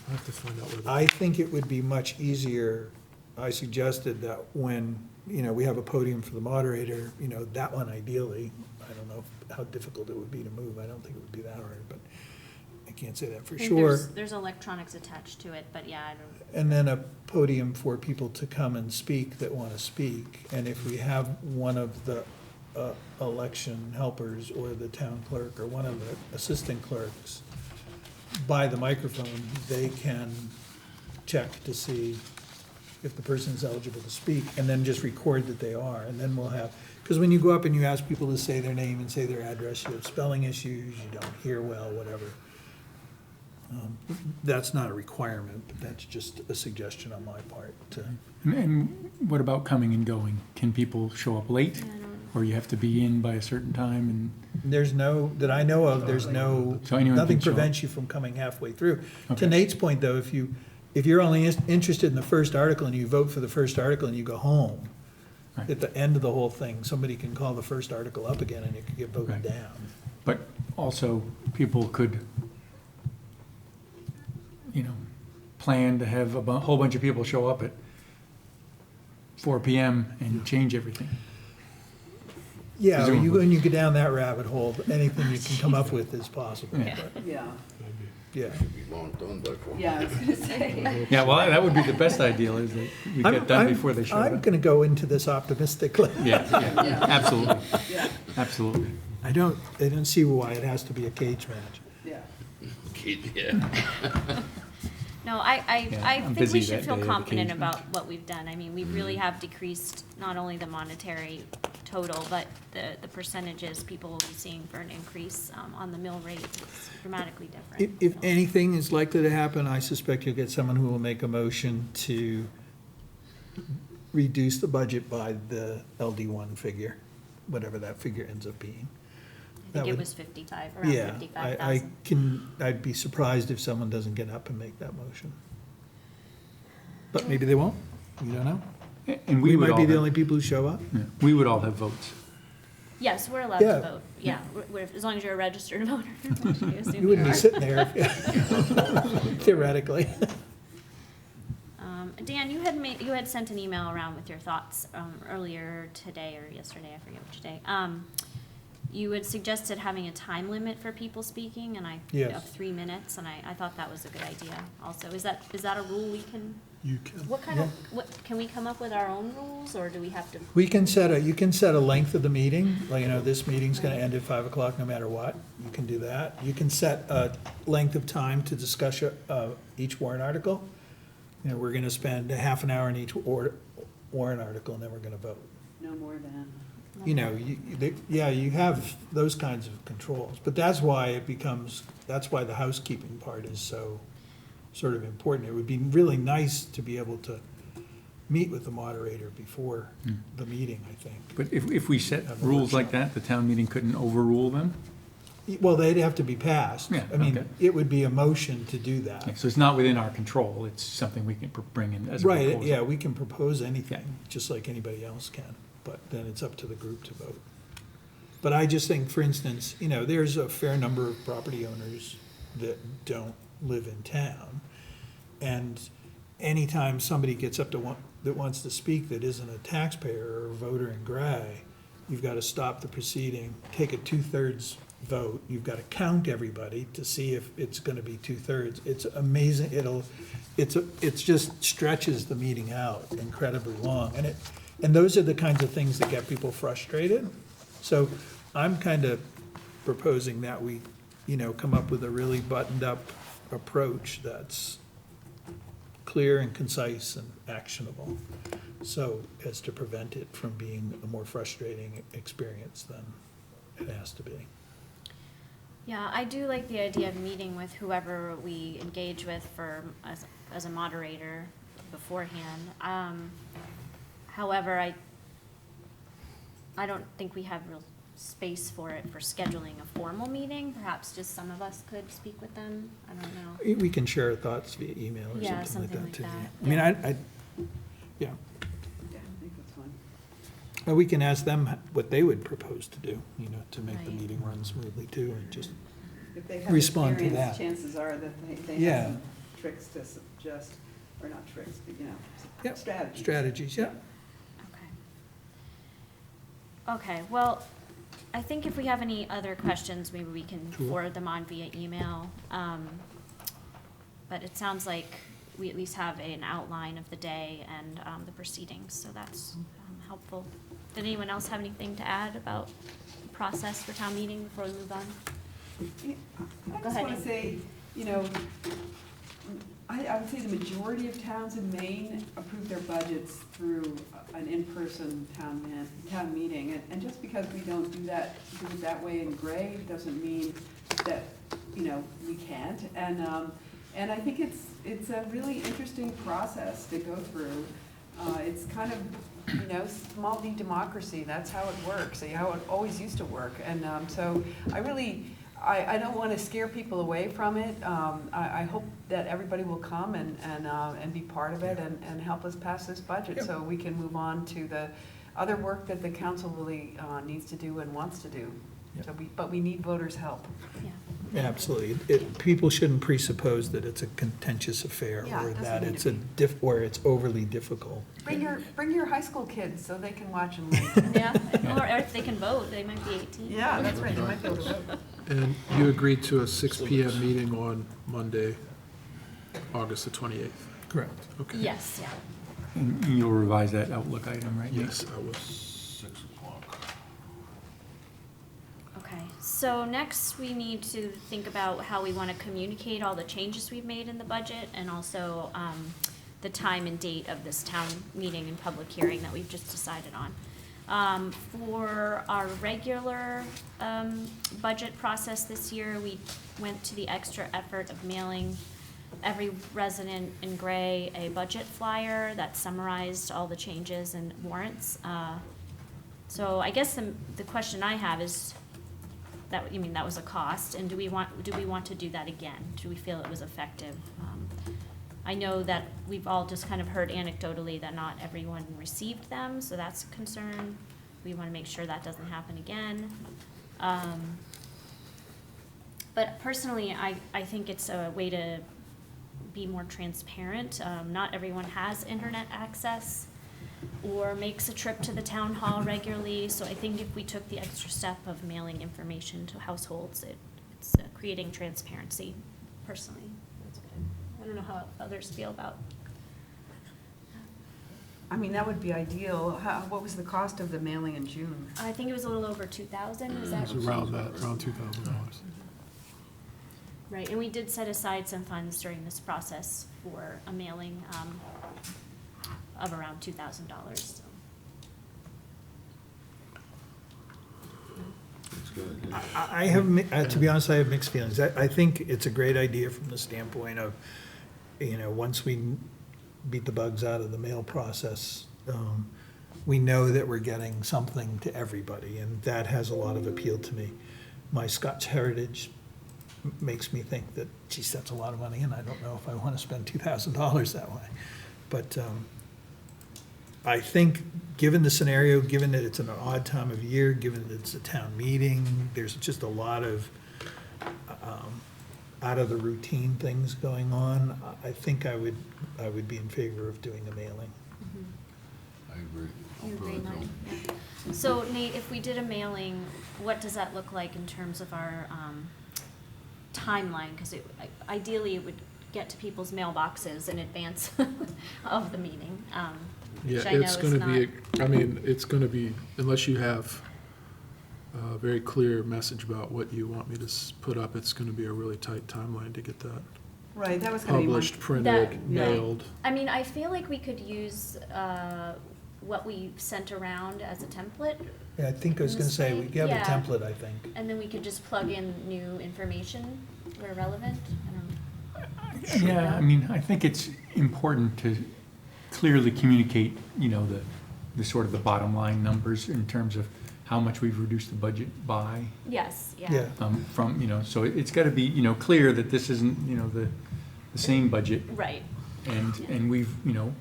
Speaker 6: I have to find out whether.
Speaker 3: I think it would be much easier, I suggested that when, you know, we have a podium for the moderator, you know, that one ideally, I don't know how difficult it would be to move, I don't think it would be that hard, but I can't say that for
Speaker 1: I think
Speaker 3: sure.
Speaker 1: there's electronics attached to it, but yeah, I don't.
Speaker 3: And then a podium for people to come and speak that want to speak. And if we have one of the election helpers or the town clerk or one of the assistant clerks by the microphone, they can check to see if the person is eligible to speak, and then just record that they are. And then we'll have, because when you go up and you ask people to say their name and say their address, you have spelling issues, you don't hear well, whatever. That's not a requirement, but that's just a suggestion on my part to.
Speaker 5: And what about coming and going? Can people show up late?
Speaker 1: Yeah, I don't-
Speaker 5: Or you have to be in by a certain time and,
Speaker 3: There's no, that I know of, there's no,
Speaker 5: So anyone
Speaker 3: nothing
Speaker 5: can show up?
Speaker 3: prevents you from coming halfway through. To
Speaker 5: Okay.
Speaker 3: Nate's point, though, if you're only interested in the first article and you vote for the first article and you go home,
Speaker 5: Right.
Speaker 3: at the end of the whole thing, somebody can call the first article up again and it could get voted
Speaker 5: Okay.
Speaker 3: down.
Speaker 5: but also people could, you know, plan to have a whole bunch of people show up at 4 PM and change everything.
Speaker 3: Yeah,
Speaker 5: Presumably.
Speaker 3: when you go down that rabbit hole, anything you can come up with is possible,
Speaker 5: Yeah.
Speaker 3: but,
Speaker 2: Yeah,
Speaker 3: yeah.
Speaker 4: Be long done by 4.
Speaker 2: yeah, I was gonna say.
Speaker 5: Yeah, well, that would be the best ideal, is that we get done before they show
Speaker 3: I'm
Speaker 5: up.
Speaker 3: gonna go into this optimistically.
Speaker 5: Yeah, yeah, absolutely,
Speaker 2: Yeah,
Speaker 5: absolutely.
Speaker 3: I don't see why it has to be a cage match.
Speaker 2: yeah.
Speaker 4: Yeah.
Speaker 1: No, I
Speaker 5: Yeah,
Speaker 1: I
Speaker 5: I'm
Speaker 1: think
Speaker 5: busy
Speaker 1: we should
Speaker 5: that
Speaker 1: feel
Speaker 5: day of
Speaker 1: confident
Speaker 5: occasion.
Speaker 1: about what we've done. I mean, we really have decreased not only the monetary total, but the percentages people will be seeing for an increase on the mill rate is dramatically different.
Speaker 3: If
Speaker 1: So-
Speaker 3: anything is likely to happen, I suspect you'll get someone who will make a motion to reduce the budget by the LD1 figure, whatever that figure ends up being.
Speaker 1: I
Speaker 3: that
Speaker 1: think it
Speaker 3: would-
Speaker 1: was 55, around
Speaker 3: Yeah,
Speaker 1: 55,000.
Speaker 3: I'd be surprised if someone doesn't get up and make that motion. But maybe they won't, you don't know.
Speaker 5: And
Speaker 3: We
Speaker 5: we would
Speaker 3: might
Speaker 5: all
Speaker 3: be the
Speaker 5: have,
Speaker 3: only people who show up.
Speaker 5: yeah, we would all have votes.
Speaker 1: Yes, we're allowed
Speaker 3: Yeah.
Speaker 1: to vote, yeah, as long as you're a registered voter. which I assume
Speaker 3: You wouldn't
Speaker 1: are.
Speaker 3: be sitting there theoretically.
Speaker 1: Dan, you had sent an email around with your thoughts earlier today or yesterday, I forget which day. You had suggested having a time limit for people speaking, and
Speaker 3: Yes.
Speaker 1: of 3 minutes, and I thought that was a good idea also. Is that a rule we can,
Speaker 6: You can.
Speaker 1: what kind of, can we come up with our own rules, or do we have to?
Speaker 3: You can set a length of the meeting, like, you know, this meeting's gonna end at 5 o'clock no matter what, you can do that. You can set a length of time to discuss each warrant article. You know, we're gonna spend a half an hour on each warrant article, and then we're gonna vote.
Speaker 2: No more than.
Speaker 3: You know, you have those kinds of controls, but that's why that's why the housekeeping part is so sort of important. It would be really nice to be able to meet with the moderator before the meeting, I think.
Speaker 5: But if we set
Speaker 3: Have a
Speaker 5: rules like
Speaker 3: workshop.
Speaker 5: that, the town meeting couldn't overrule them?
Speaker 3: Well, they'd have to be passed.
Speaker 5: Yeah,
Speaker 3: I mean,
Speaker 5: okay.
Speaker 3: it would be a motion to do
Speaker 5: Yeah,
Speaker 3: that.
Speaker 5: so it's not within our control, it's something we can bring in as a
Speaker 3: Right,
Speaker 5: proposal.
Speaker 3: yeah, we can propose anything, just like anybody else can, but then it's up to the group to vote. But I just think, for instance, you know, there's a fair number of property owners that don't live in town. And anytime somebody gets up that wants to speak that isn't a taxpayer or a voter in gray, you've got to stop the proceeding, take a 2/3 vote, you've got to count everybody to see if it's going to be 2/3. It's amazing, it's just stretches the meeting out incredibly long. And those are the kinds of things that get people frustrated. So I'm kind of proposing that we, you know, come up with a really buttoned-up approach that's clear and concise and actionable, so as to prevent it from being a more frustrating experience than it has to be.
Speaker 1: Yeah, I do like the idea of meeting with whoever we engage with for, as a moderator beforehand. However, I don't think we have real space for it for scheduling a formal meeting. Perhaps just some of us could speak with them. I don't know.
Speaker 3: We can share thoughts via email or
Speaker 1: Yeah,
Speaker 3: something like that
Speaker 1: something
Speaker 3: too.
Speaker 1: like that,
Speaker 3: I mean,
Speaker 1: yeah.
Speaker 3: yeah,
Speaker 2: Yeah, I think that's fine.
Speaker 3: but we can ask them what they would propose to do, to make the
Speaker 1: Right.
Speaker 3: meeting run smoothly too, and just,
Speaker 2: If they have
Speaker 3: Respond to
Speaker 2: experience,
Speaker 3: that.
Speaker 2: chances are that they
Speaker 3: Yeah.
Speaker 2: have some tricks to suggest, or not tricks, but,
Speaker 3: Yep,
Speaker 2: strategies.
Speaker 3: strategies, yeah.
Speaker 1: Okay. Okay, well, I think if we have any other questions, maybe we can
Speaker 3: Sure.
Speaker 1: forward them on via email. But it sounds like we at least have an outline of the day and the proceedings, so that's helpful. Did anyone else have anything to add about the process for town meeting before we move on?
Speaker 2: I
Speaker 1: Go
Speaker 2: just
Speaker 1: ahead,
Speaker 2: want
Speaker 1: Amy.
Speaker 2: to say, I would say the majority of towns in Maine approve their budgets through an in-person town meeting. And just because we don't do it that way in Gray, doesn't mean that, we can't. And I think it's a really interesting process to go through. It's kind of, small d democracy, that's how it works, how it always used to work. And so I don't want to scare people away from it. I hope that everybody will come and be part of it and help us pass this budget so we can move on to the other work that the council really needs to do and wants to do.
Speaker 3: Yep.
Speaker 2: But we need voters' help.
Speaker 1: Yeah.
Speaker 3: Yeah, absolutely. People shouldn't presuppose that it's a contentious affair
Speaker 2: Yeah,
Speaker 3: or
Speaker 2: it doesn't
Speaker 3: that
Speaker 2: need
Speaker 3: it's
Speaker 2: to
Speaker 3: or it's overly difficult.
Speaker 2: Bring your high school kids so they can watch and learn.
Speaker 1: Yeah, or if they can vote, they might be 18.
Speaker 2: Yeah, that's right, they might be able to vote.
Speaker 6: And you agreed to a 6 PM meeting on Monday, August the 28th?
Speaker 3: Correct.
Speaker 6: Okay.
Speaker 1: Yes, yeah.
Speaker 5: And you'll revise that Outlook item, right?
Speaker 6: Yes, I was.
Speaker 4: 6 o'clock.
Speaker 1: Okay, so next we need to think about how we want to communicate all the changes we've made in the budget and also the time and date of this town meeting and public hearing that we've just decided on. For our regular budget process this year, we went to the extra effort of mailing every resident in Gray a budget flyer that summarized all the changes and warrants. So I guess the question I have is, that was a cost, and do we want to do that again? Do we feel it was effective? I know that we've all just kind of heard anecdotally that not everyone received them, so that's a concern. We want to make sure that doesn't happen again. But personally, I think it's a way to be more transparent. Not everyone has internet access or makes a trip to the town hall regularly, so I think if we took the extra step of mailing information to households, it's creating transparency, personally. That's good. I don't know how others feel about.
Speaker 2: I mean, that would be ideal. What was the cost of the mailing in June?
Speaker 1: I think it was a little over 2,000, is
Speaker 6: It
Speaker 1: that?
Speaker 6: was around $2,000.
Speaker 1: Right, and we did set aside some funds during this process for a mailing of around $2,000, so.
Speaker 4: That's good.
Speaker 3: I have, to be honest, I have mixed feelings. I think it's a great idea from the standpoint of, once we beat the bugs out of the mail process, we know that we're getting something to everybody, and that has a lot of appeal to me. My Scotch heritage makes me think that, geez, that's a lot of money, and I don't know if I want to spend $2,000 that way. But I think, given the scenario, given that it's an odd time of year, given that it's a town meeting, there's just a lot of out of the routine things going on, I think I would be in favor of doing a mailing.
Speaker 4: I agree.
Speaker 1: You agree,
Speaker 4: Really
Speaker 1: Mike?
Speaker 4: don't.
Speaker 1: Yeah. So Nate, if we did a mailing, what does that look like in terms of our timeline? Because ideally, it would get to people's mailboxes in advance of the meeting,
Speaker 6: Yeah,
Speaker 1: which I know
Speaker 6: it's
Speaker 1: is
Speaker 6: gonna
Speaker 1: not.
Speaker 6: it's gonna be, unless you have a very clear message about what you want me to put up, it's gonna be a really tight timeline to get that
Speaker 2: Right, that was gonna be one.
Speaker 6: published, printed,
Speaker 1: That-
Speaker 6: mailed.
Speaker 1: I mean, I feel like we could use what we sent around as a template,
Speaker 3: Yeah, I think I was
Speaker 1: In
Speaker 3: gonna
Speaker 1: the
Speaker 3: say,
Speaker 1: state?
Speaker 3: we have a
Speaker 1: Yeah.
Speaker 3: template, I think.
Speaker 1: and then we could just plug in new information where relevant. I don't know.
Speaker 5: Yeah, I mean, I think it's important to clearly communicate, you know, the sort of the bottom line numbers in terms of how much we've reduced the budget by,
Speaker 1: Yes,
Speaker 3: Yeah.
Speaker 1: yeah.
Speaker 5: from, you know, so it's gotta be, you know, clear that this isn't, you know, the same budget,
Speaker 1: Right.
Speaker 5: and we've, you know,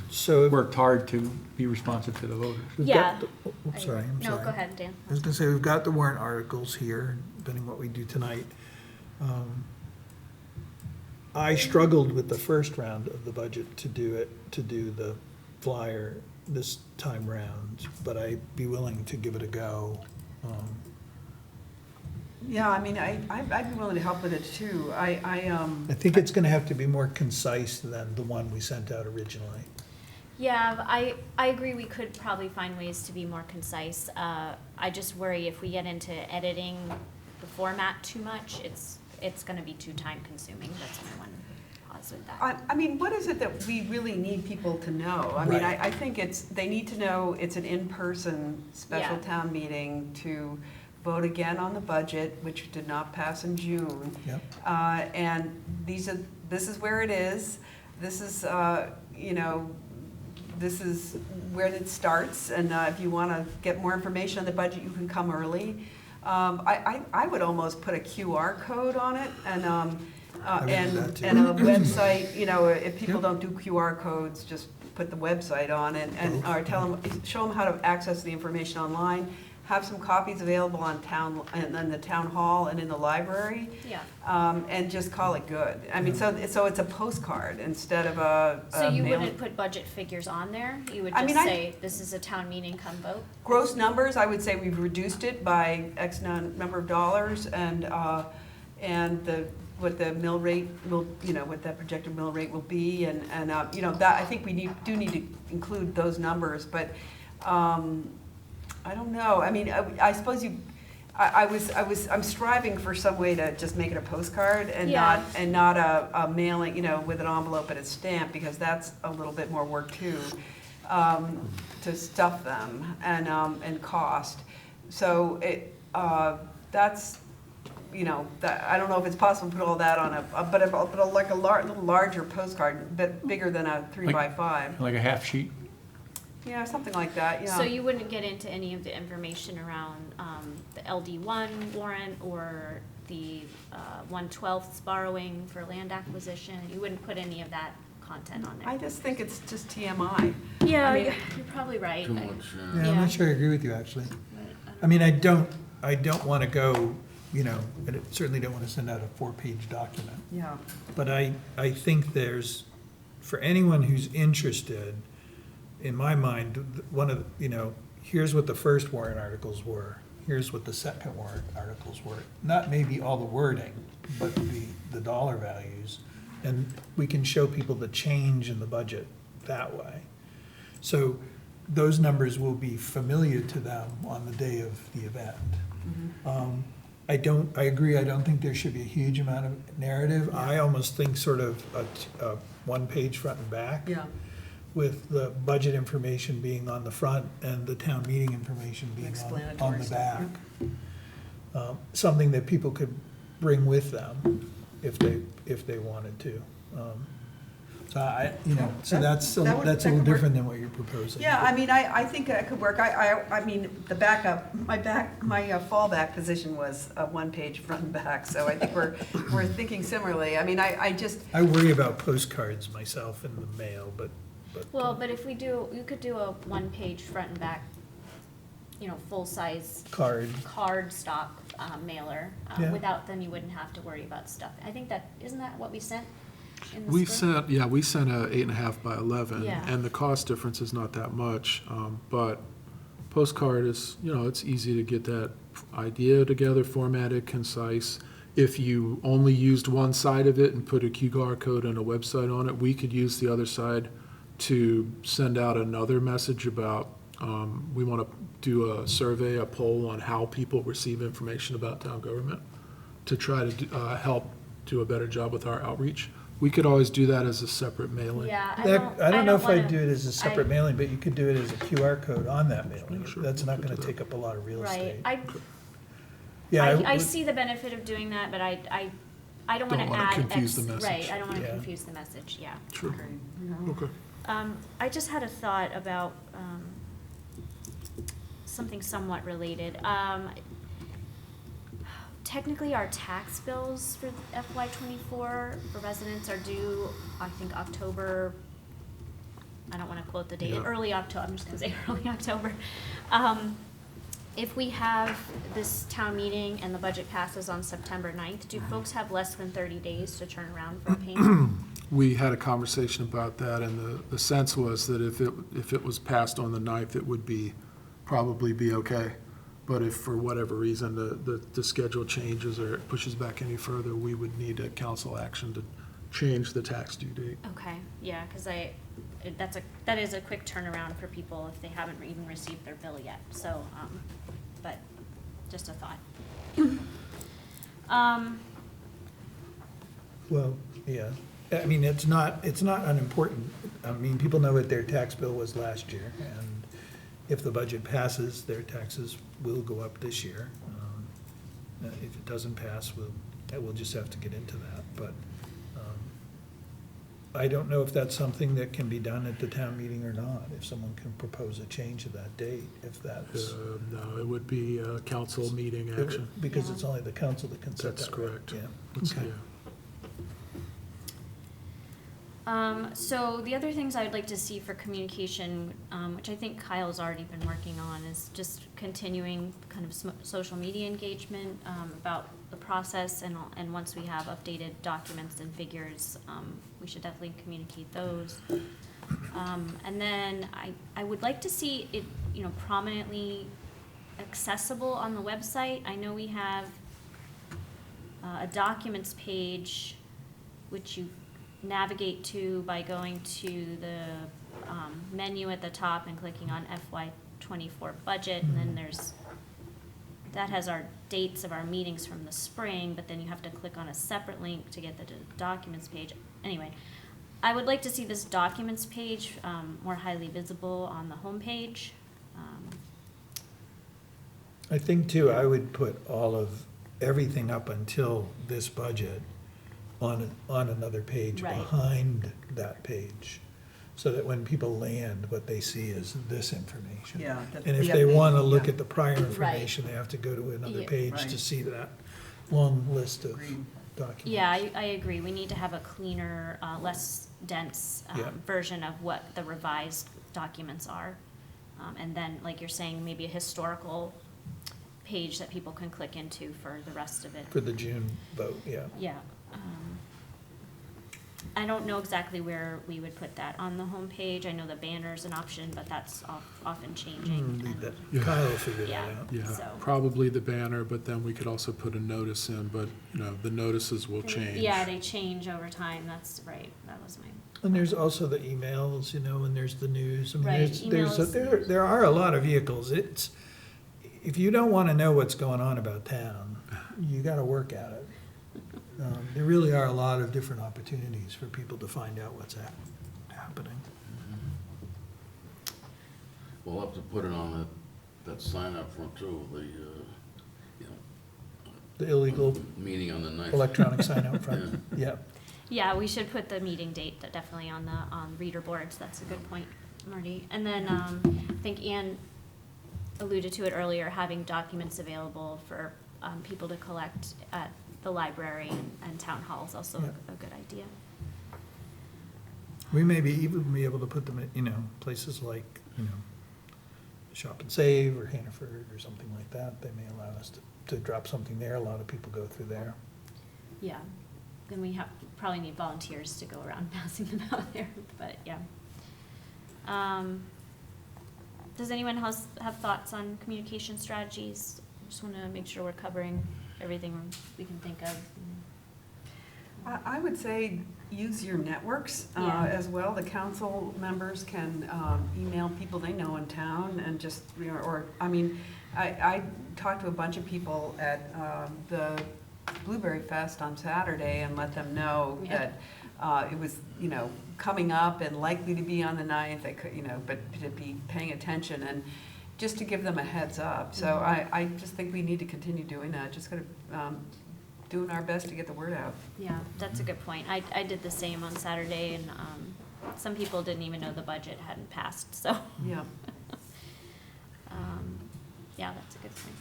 Speaker 3: So,
Speaker 5: worked hard to be responsive to the voters.
Speaker 3: we've
Speaker 1: Yeah.
Speaker 3: got, I'm sorry, I'm sorry.
Speaker 1: No, go ahead, Dan.
Speaker 3: I was gonna say, we've got the warrant articles here, depending what we do tonight. I struggled with the first round of the budget to do the flyer this time round, but I'd be willing to give it a go.
Speaker 2: Yeah, I mean, I'd be willing to help with it too.
Speaker 3: I think it's gonna have to be more concise than the one we sent out originally.
Speaker 1: Yeah, I agree, we could probably find ways to be more concise. I just worry if we get into editing the format too much, it's gonna be too time consuming. That's my one pause with that.
Speaker 2: I mean, what is it that we really need people to know? I mean,
Speaker 3: Right.
Speaker 2: I think they need to know it's an in-person special
Speaker 1: Yeah.
Speaker 2: town meeting to vote again on the budget, which did not pass in June.
Speaker 3: Yep.
Speaker 2: And this is where it is. This is, you know, this is where it starts. And if you want to get more information on the budget, you can come early. I would almost put a QR code on it and,
Speaker 3: I would do that too.
Speaker 2: and a website, you know, if people don't do QR codes, just put the website on and, or show them how to access the information online. Have some copies available on in the town hall and in the library.
Speaker 1: Yeah.
Speaker 2: And just call it good. I mean, so it's a postcard instead of a
Speaker 1: So you
Speaker 2: mail-
Speaker 1: wouldn't put budget figures on there? You would
Speaker 2: I
Speaker 1: just
Speaker 2: mean,
Speaker 1: say, this is a town meeting, come vote?
Speaker 2: Gross numbers, I would say we've reduced it by X number of dollars and what the mill rate will, you know, what that projected mill rate will be and you know, that, I think we do need to include those numbers, but, I don't know, I mean, I suppose I'm striving for some way to just make it a postcard and
Speaker 1: Yeah.
Speaker 2: not a mailing, you know, with an envelope and a stamp, because that's a little bit more work too, to stuff them and cost. So that's, you know, that, I don't know if it's possible to put all that on like a little larger postcard, bit bigger than a 3x5.
Speaker 5: Like a half sheet.
Speaker 2: Yeah, something like that, yeah.
Speaker 1: So you wouldn't get into any of the information around the LD1 warrant or the 1/12 borrowing for land acquisition? You wouldn't put any of that content on
Speaker 2: I
Speaker 1: there?
Speaker 2: just think it's just TMI.
Speaker 1: Yeah,
Speaker 2: I mean-
Speaker 1: you're probably right.
Speaker 4: Too
Speaker 1: I-
Speaker 4: much,
Speaker 3: Yeah, I'm
Speaker 1: Yeah.
Speaker 3: not sure I agree with you, actually.
Speaker 1: but,
Speaker 3: I mean, I don't wanna go, you know, I certainly don't wanna send out a 4-page document.
Speaker 2: Yeah.
Speaker 3: But I think there's, for anyone who's interested, in my mind, one of, you know, here's what the first warrant articles were, here's what the second warrant articles were. Not maybe all the wording, but the dollar values. And we can show people the change in the budget that way. So those numbers will be familiar to them on the day of the event. I agree, I don't think there should be a huge amount of narrative. I almost think sort of a one-page front and back.
Speaker 2: Yeah.
Speaker 3: With the budget information being on the front and the town meeting information being on
Speaker 2: Explanatory
Speaker 3: the
Speaker 2: stuff,
Speaker 3: back. Something that people could bring with them if they wanted to. So that's a
Speaker 2: That
Speaker 3: little
Speaker 2: would work.
Speaker 3: different than what you're proposing.
Speaker 2: Yeah, I mean, I think that could work. I mean, the backup, my fallback position was a one-page front and back, so I think we're thinking similarly. I mean, I just,
Speaker 3: I worry about postcards myself in the mail, but.
Speaker 1: Well, but if you could do a one-page front and back, you know, full-size card stock mailer.
Speaker 3: Yeah.
Speaker 1: Then you wouldn't have to worry about stuff. I think isn't that what we sent in the
Speaker 6: We
Speaker 1: spring?
Speaker 6: we sent a 8.5 by 11,
Speaker 1: Yeah.
Speaker 6: and the cost difference is not that much, but postcard is, you know, it's easy to get that idea together, formatted, concise. If you only used one side of it and put a QR code and a website on it, we could use the other side to send out another message about, we want to do a survey, a poll on how people receive information about town government to try to help do a better job with our outreach. We could always do that as a separate mailing.
Speaker 1: Yeah,
Speaker 3: I don't know if I'd
Speaker 1: wanna-
Speaker 3: do it as a separate
Speaker 1: I-
Speaker 3: mailing, but you could do it as a QR code on that mailing.
Speaker 6: Sure,
Speaker 3: That's not
Speaker 6: we could
Speaker 3: gonna
Speaker 6: do that.
Speaker 3: take up a lot of real
Speaker 1: Right,
Speaker 3: estate.
Speaker 1: I
Speaker 3: would-
Speaker 1: see the benefit of doing that, but I don't
Speaker 6: Don't
Speaker 1: wanna
Speaker 6: wanna
Speaker 1: add.
Speaker 6: confuse the
Speaker 1: Right,
Speaker 6: message.
Speaker 1: I don't wanna
Speaker 3: Yeah.
Speaker 1: confuse the message, yeah.
Speaker 6: Sure,
Speaker 2: Great.
Speaker 6: okay.
Speaker 1: I just had a thought about, something somewhat related. Technically, our tax bills for FY '24 for residents are due, I think, October, I don't wanna quote the date,
Speaker 6: Yeah.
Speaker 1: early October, I'm just gonna say early October. If we have this town meeting and the budget passes on September 9th, do folks have less than 30 days to turn around for a payment?
Speaker 6: We had a conversation about that, and the sense was that if it was passed on the 9th, it would probably be okay. But if for whatever reason the schedule changes or it pushes back any further, we would need a council action to change the tax due date.
Speaker 1: Okay, yeah, because that is a quick turnaround for people if they haven't even received their bill yet, so, but, just a thought.
Speaker 3: Well, yeah, I mean, it's not unimportant. I mean, people know what their tax bill was last year, and if the budget passes, their taxes will go up this year. If it doesn't pass, we'll just have to get into that, but I don't know if that's something that can be done at the town meeting or not, if someone can propose a change of that date, if that's.
Speaker 6: No, it would be a council meeting action.
Speaker 3: Because
Speaker 1: Yeah.
Speaker 3: it's only the council that can set
Speaker 6: That's
Speaker 3: that, right?
Speaker 6: correct.
Speaker 3: Yeah.
Speaker 6: Let's-
Speaker 3: Okay.
Speaker 6: yeah.
Speaker 1: So the other things I would like to see for communication, which I think Kyle's already been working on, is just continuing kind of social media engagement, about the process, and once we have updated documents and figures, we should definitely communicate those. And then I would like to see it, prominently accessible on the website. I know we have a documents page, which you navigate to by going to the menu at the top and clicking on FY '24 budget, and then that has our dates of our meetings from the spring, but then you have to click on a separate link to get the documents page. Anyway, I would like to see this documents page more highly visible on the homepage.
Speaker 3: I think too, I would put everything up until this budget on another page
Speaker 1: Right.
Speaker 3: behind that page. So that when people land, what they see is this information.
Speaker 2: Yeah.
Speaker 3: And if they want to look
Speaker 2: yeah.
Speaker 3: at the prior information, they have to go to another
Speaker 1: Yeah.
Speaker 3: page
Speaker 2: Right.
Speaker 3: to see that long list of
Speaker 2: Agreed.
Speaker 3: documents.
Speaker 1: Yeah, I agree. We need to have a cleaner, less dense
Speaker 3: Yeah.
Speaker 1: version of what the revised documents are. And then, like you're saying, maybe a historical page that people can click into for the rest of it.
Speaker 3: For the June vote, yeah.
Speaker 1: Yeah. I don't know exactly where we would put that on the homepage. I know the banner's an option, but that's often changing.
Speaker 3: Leave
Speaker 1: and-
Speaker 3: that-
Speaker 6: Yeah.
Speaker 3: Kyle will figure that
Speaker 1: Yeah.
Speaker 3: out.
Speaker 6: Yeah,
Speaker 1: So-
Speaker 6: probably the banner, but then we could also put a notice in, but, the notices will change.
Speaker 1: Yeah, they change over time. That's right. That was my.
Speaker 3: And there's also the emails, and there's the news. I mean,
Speaker 1: Right, emails.
Speaker 3: there are a lot of vehicles. If you don't want to know what's going on about town, you got to work at it. There really are a lot of different opportunities for people to find out what's happening.
Speaker 4: We'll have to put it on that sign up front too,
Speaker 3: The illegal
Speaker 4: meeting on the 9th.
Speaker 3: electronic sign out front, yeah.
Speaker 1: Yeah, we should put the meeting date definitely on the reader boards. That's a good point, Marty. And then I think Ann alluded to it earlier, having documents available for people to collect at the library and town hall is also a good idea.
Speaker 3: We may even be able to put them at, places like, Shop and Save or Hannaford or something like that. They may allow us to drop something there. A lot of people go through there.
Speaker 1: Yeah, then we probably need volunteers to go around passing them out there, but yeah. Does anyone else have thoughts on communication strategies? Just want to make sure we're covering everything we can think of.
Speaker 2: I would say use your networks
Speaker 1: Yeah.
Speaker 2: as well. The council members can email people they know in town and just, I talked to a bunch of people at the Blueberry Fest on Saturday and let them know
Speaker 1: Yeah.
Speaker 2: that it was, you know, coming up and likely to be on the 9th, I could, you know, but to be paying attention and just to give them a heads up. So I just think we need to continue doing that, just kind of doing our best to get the word out.
Speaker 1: Yeah, that's a good point. I did the same on Saturday, and some people didn't even know the budget hadn't passed, so,
Speaker 2: Yeah.
Speaker 1: yeah, that's a good point.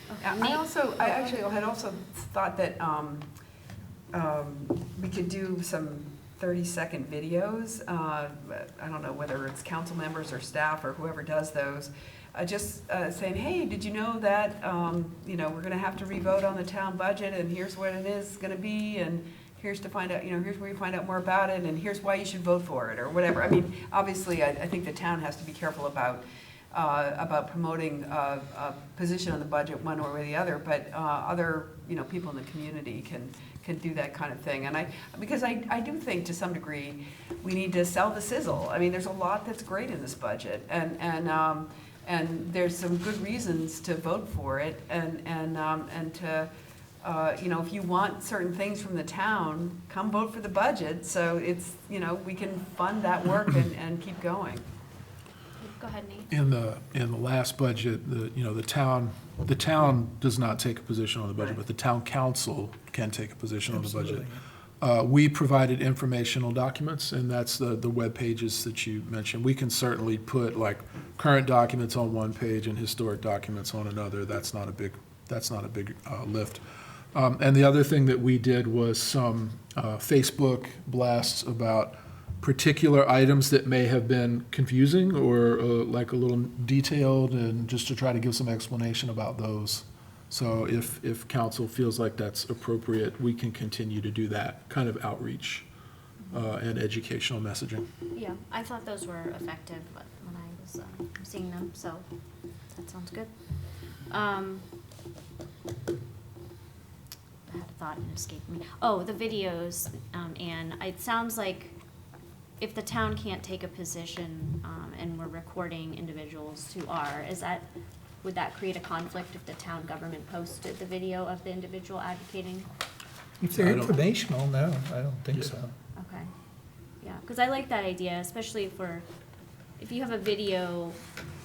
Speaker 2: I
Speaker 1: Okay, Nate?
Speaker 2: actually had also thought that we could do some 30-second videos. I don't know whether it's council members or staff or whoever does those. Just saying, hey, did you know that, you know, we're gonna have to revote on the town budget, and here's what it is gonna be, and here's to find out, you know, here's where you find out more about it, and here's why you should vote for it, or whatever. I mean, obviously, I think the town has to be careful about promoting a position on the budget one way or the other, but other, you know, people in the community can do that kind of thing. And because I do think to some degree, we need to sell the sizzle. I mean, there's a lot that's great in this budget, and there's some good reasons to vote for it, and to, you know, if you want certain things from the town, come vote for the budget, so it's, you know, we can fund that work and keep going.
Speaker 1: Go ahead, Nate.
Speaker 6: In the last budget, you know, the town does not take a position on the budget,
Speaker 2: Right.
Speaker 6: but the town council can take a position on the budget.
Speaker 3: Absolutely.
Speaker 6: We provided informational documents, and that's the web pages that you mentioned. We can certainly put like current documents on one page and historic documents on another. That's not a big lift. And the other thing that we did was some Facebook blasts about particular items that may have been confusing or like a little detailed, and just to try to give some explanation about those. So if council feels like that's appropriate, we can continue to do that kind of outreach and educational messaging.
Speaker 1: Yeah, I thought those were effective when I was seeing them, so that sounds good. I had a thought and it escaped me. Oh, the videos, and it sounds like if the town can't take a position, and we're recording individuals who are, would that create a conflict if the town government posted the video of the individual advocating?
Speaker 3: If they're
Speaker 6: I don't-
Speaker 3: informational, no, I don't think
Speaker 6: Yeah.
Speaker 3: so.
Speaker 1: Okay, yeah, because I like that idea, especially if you have a video,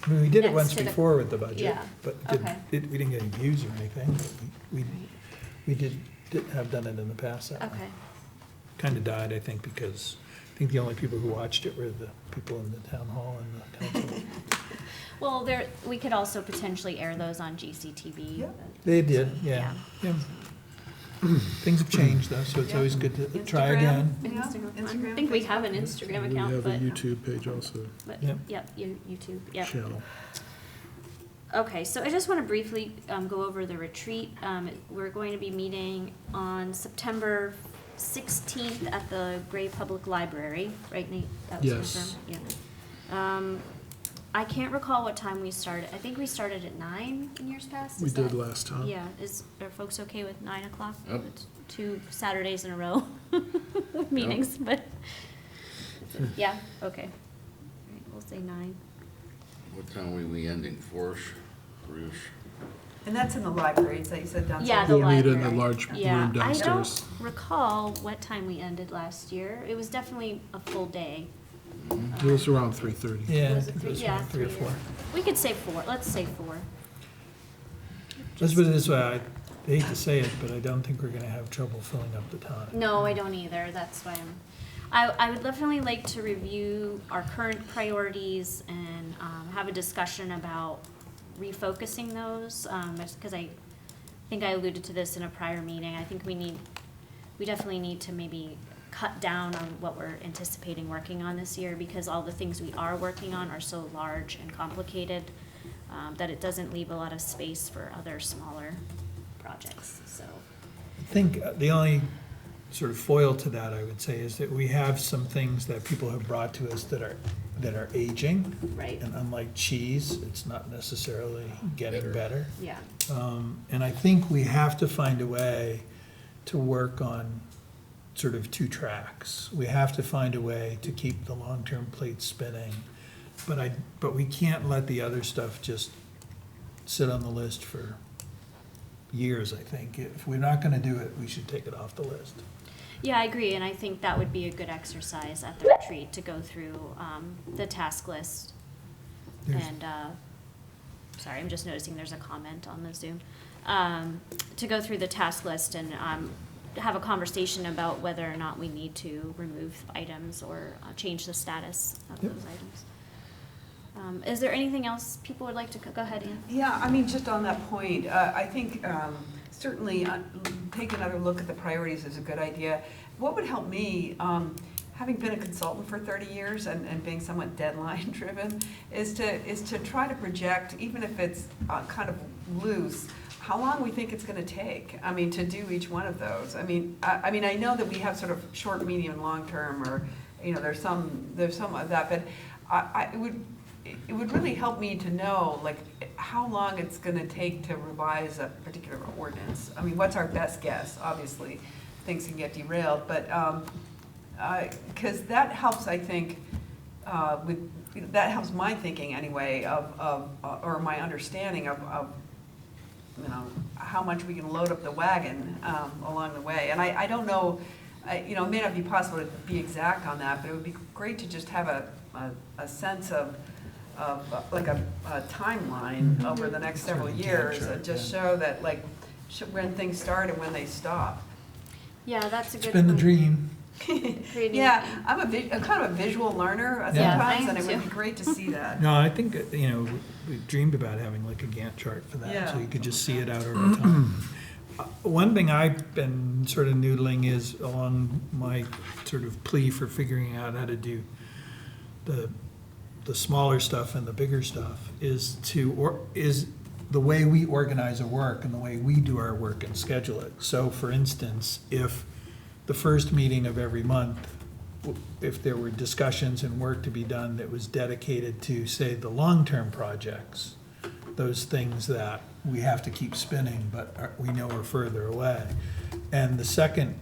Speaker 3: I mean, we did it
Speaker 1: Next
Speaker 3: once
Speaker 1: to the-
Speaker 3: before with the budget,
Speaker 1: Yeah,
Speaker 3: but
Speaker 1: okay.
Speaker 3: we didn't get any views or anything. But we did have done it in the past. That way.
Speaker 1: okay,
Speaker 3: Kind of died, I think, because I think the only people who watched it were the people in the town hall and the council.
Speaker 1: well, we could also potentially air those on GCTV.
Speaker 2: Yeah.
Speaker 3: They did, yeah. Yeah. Things have changed though, so it's
Speaker 2: Yeah.
Speaker 3: always good to try
Speaker 2: Instagram.
Speaker 3: again.
Speaker 2: Yeah,
Speaker 1: Instagram.
Speaker 2: Instagram,
Speaker 1: I think we
Speaker 2: Facebook.
Speaker 1: have an Instagram
Speaker 6: We
Speaker 1: account,
Speaker 6: have a
Speaker 1: but,
Speaker 6: YouTube page also,
Speaker 3: Yep.
Speaker 1: YouTube, yep.
Speaker 6: channel.
Speaker 1: Okay, so I just want to briefly go over the retreat. We're going to be meeting on September 16th at the Gray Public Library, right, Nate? That was
Speaker 6: Yes.
Speaker 1: confirmed? Yeah. I can't recall what time we started. I think we started at 9 in years past.
Speaker 6: We
Speaker 1: Is
Speaker 6: did
Speaker 1: that-
Speaker 6: last time.
Speaker 1: Yeah, are folks okay with 9 o'clock?
Speaker 4: Yep.
Speaker 1: It's 2 Saturdays in a row with meetings, but, yeah, okay. All right, we'll say 9.
Speaker 4: What time will we ending, 4-ish, 3-ish?
Speaker 2: And that's in the library, is that you said downstairs?
Speaker 1: Yeah, the
Speaker 6: We'll meet in the
Speaker 1: library.
Speaker 6: large
Speaker 1: Yeah,
Speaker 6: room downstairs.
Speaker 1: I don't recall what time we ended last year. It was definitely a full day.
Speaker 6: It was around 3:30.
Speaker 3: Yeah, I
Speaker 1: Was it
Speaker 3: think it was
Speaker 1: yeah,
Speaker 3: around 3 or 4.
Speaker 1: We could say 4, let's say 4.
Speaker 3: Let's put it this way, I hate to say it, but I don't think we're gonna have trouble filling up the time.
Speaker 1: No, I don't either, that's why I would definitely like to review our current priorities and have a discussion about refocusing those, because I think I alluded to this in a prior meeting. I think we definitely need to maybe cut down on what we're anticipating working on this year, because all the things we are working on are so large and complicated that it doesn't leave a lot of space for other smaller projects, so.
Speaker 3: I think the only sort of foil to that, I would say, is that we have some things that people have brought to us that are aging.
Speaker 1: Right.
Speaker 3: And unlike cheese, it's not necessarily getting better.
Speaker 1: Yeah.
Speaker 3: And I think we have to find a way to work on sort of 2 tracks. We have to find a way to keep the long-term plate spinning, but we can't let the other stuff just sit on the list for years, I think. If we're not gonna do it, we should take it off the list.
Speaker 1: Yeah, I agree, and I think that would be a good exercise at the retreat, to go through the task list.
Speaker 3: There's-
Speaker 1: And, sorry, I'm just noticing there's a comment on the Zoom. To go through the task list and have a conversation about whether or not we need to remove items or change the status of
Speaker 3: Yep.
Speaker 1: those items. Is there anything else people would like to, go ahead, Ian?
Speaker 2: Yeah, I mean, just on that point, I think certainly take another look at the priorities is a good idea. What would help me, having been a consultant for 30 years and being somewhat deadline-driven, is to try to project, even if it's kind of loose, how long we think it's going to take. I mean, to do each one of those. I mean, I know that we have sort of short, medium, and long-term, or there's some of that, but it would really help me to know, like, how long it's gonna take to revise a particular ordinance. I mean, what's our best guess? Obviously, things can get derailed, but, because that helps, I think, that helps my thinking anyway or my understanding of how much we can load up the wagon, along the way. And I don't know, it may not be possible to be exact on that, but it would be great to just have a sense of like a timeline over the next several
Speaker 3: Sort of
Speaker 2: years,
Speaker 3: chart,
Speaker 2: and just
Speaker 3: yeah.
Speaker 2: show that, like, when things start and when they stop.
Speaker 1: Yeah, that's a
Speaker 3: It's
Speaker 1: good
Speaker 3: been the
Speaker 1: point.
Speaker 3: dream.
Speaker 1: Creating-
Speaker 2: Yeah, I'm kind of a visual learner
Speaker 1: Yeah,
Speaker 2: sometimes,
Speaker 1: I
Speaker 2: and
Speaker 1: am
Speaker 2: it would
Speaker 1: too.
Speaker 2: be great to see that.
Speaker 3: No, I think, we dreamed about having like a Gantt chart for that, so
Speaker 2: Yeah,
Speaker 3: you could just see
Speaker 2: something
Speaker 3: it
Speaker 2: like
Speaker 3: out over time. One thing I've been sort of noodling is along my sort of plea for figuring out how to do the smaller stuff and the bigger stuff is the way we organize our work and the way we do our work and schedule it. So for instance, if the first meeting of every month, if there were discussions and work to be done that was dedicated to, say, the long-term projects, those things that we have to keep spinning but we know are further away. And the second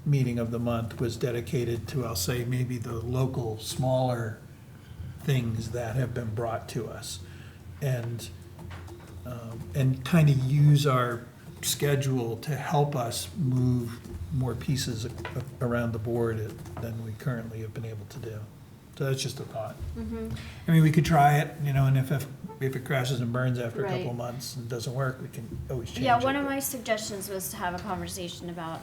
Speaker 3: meeting of the month was dedicated to, I'll say, maybe the local, smaller things that have been brought to us. And kind of use our schedule to help us move more pieces around the board than we currently have been able to do. So that's just a thought.
Speaker 1: Mhm.
Speaker 3: I mean, we could try it, and if it crashes and burns after a couple
Speaker 1: Right.
Speaker 3: of months and doesn't work, we can always change it.
Speaker 1: Yeah, one of my suggestions was to have a conversation about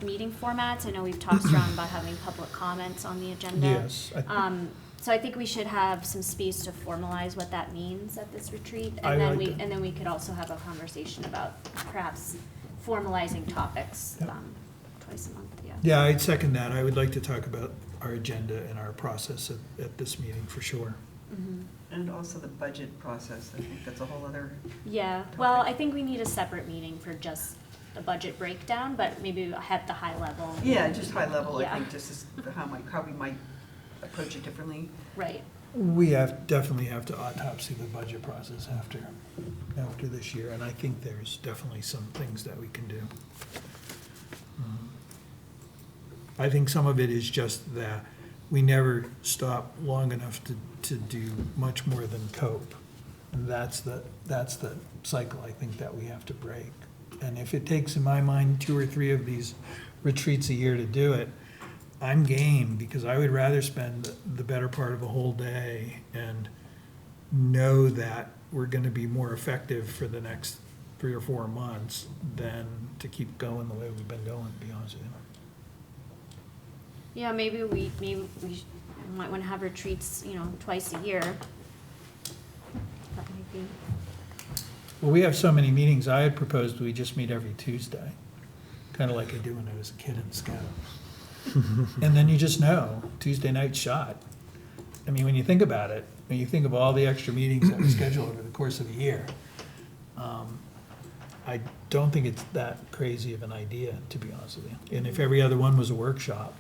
Speaker 1: meeting formats. I know we've tossed around about having public comments on the agenda.
Speaker 3: Yes,
Speaker 1: So I think we should have some space to formalize what that means at this retreat.
Speaker 3: I like that.
Speaker 1: And then we could also have a conversation about perhaps formalizing topics
Speaker 3: Yep.
Speaker 1: twice a month, yeah.
Speaker 3: Yeah, I'd second that. I would like to talk about our agenda and our process at this meeting, for sure.
Speaker 1: Mhm.
Speaker 2: And also the budget process, I think that's a whole other.
Speaker 1: Yeah, well, I think we need a separate meeting for just the budget breakdown, but maybe at the high level.
Speaker 2: Yeah, just high level, I
Speaker 1: Yeah.
Speaker 2: think, just as how we might approach it differently.
Speaker 1: Right.
Speaker 3: We definitely have to autopsy the budget process after this year, and I think there's definitely some things that we can do. I think some of it is just that we never stop long enough to do much more than cope. And that's the cycle I think that we have to break. And if it takes, in my mind, 2 or 3 of these retreats a year to do it, I'm game, because I would rather spend the better part of a whole day and know that we're gonna be more effective for the next 3 or 4 months than to keep going the way we've been going, to be honest with you.
Speaker 1: Yeah, maybe we might wanna have retreats, twice a year. That might be,
Speaker 3: Well, we have so many meetings, I had proposed we just meet every Tuesday, kind of like I did when I was a kid in Scouts. And then you just know, Tuesday night's shot. I mean, when you think about it, when you think of all the extra meetings that we schedule over the course of the year, I don't think it's that crazy of an idea, to be honest with you. And if every other one was a workshop,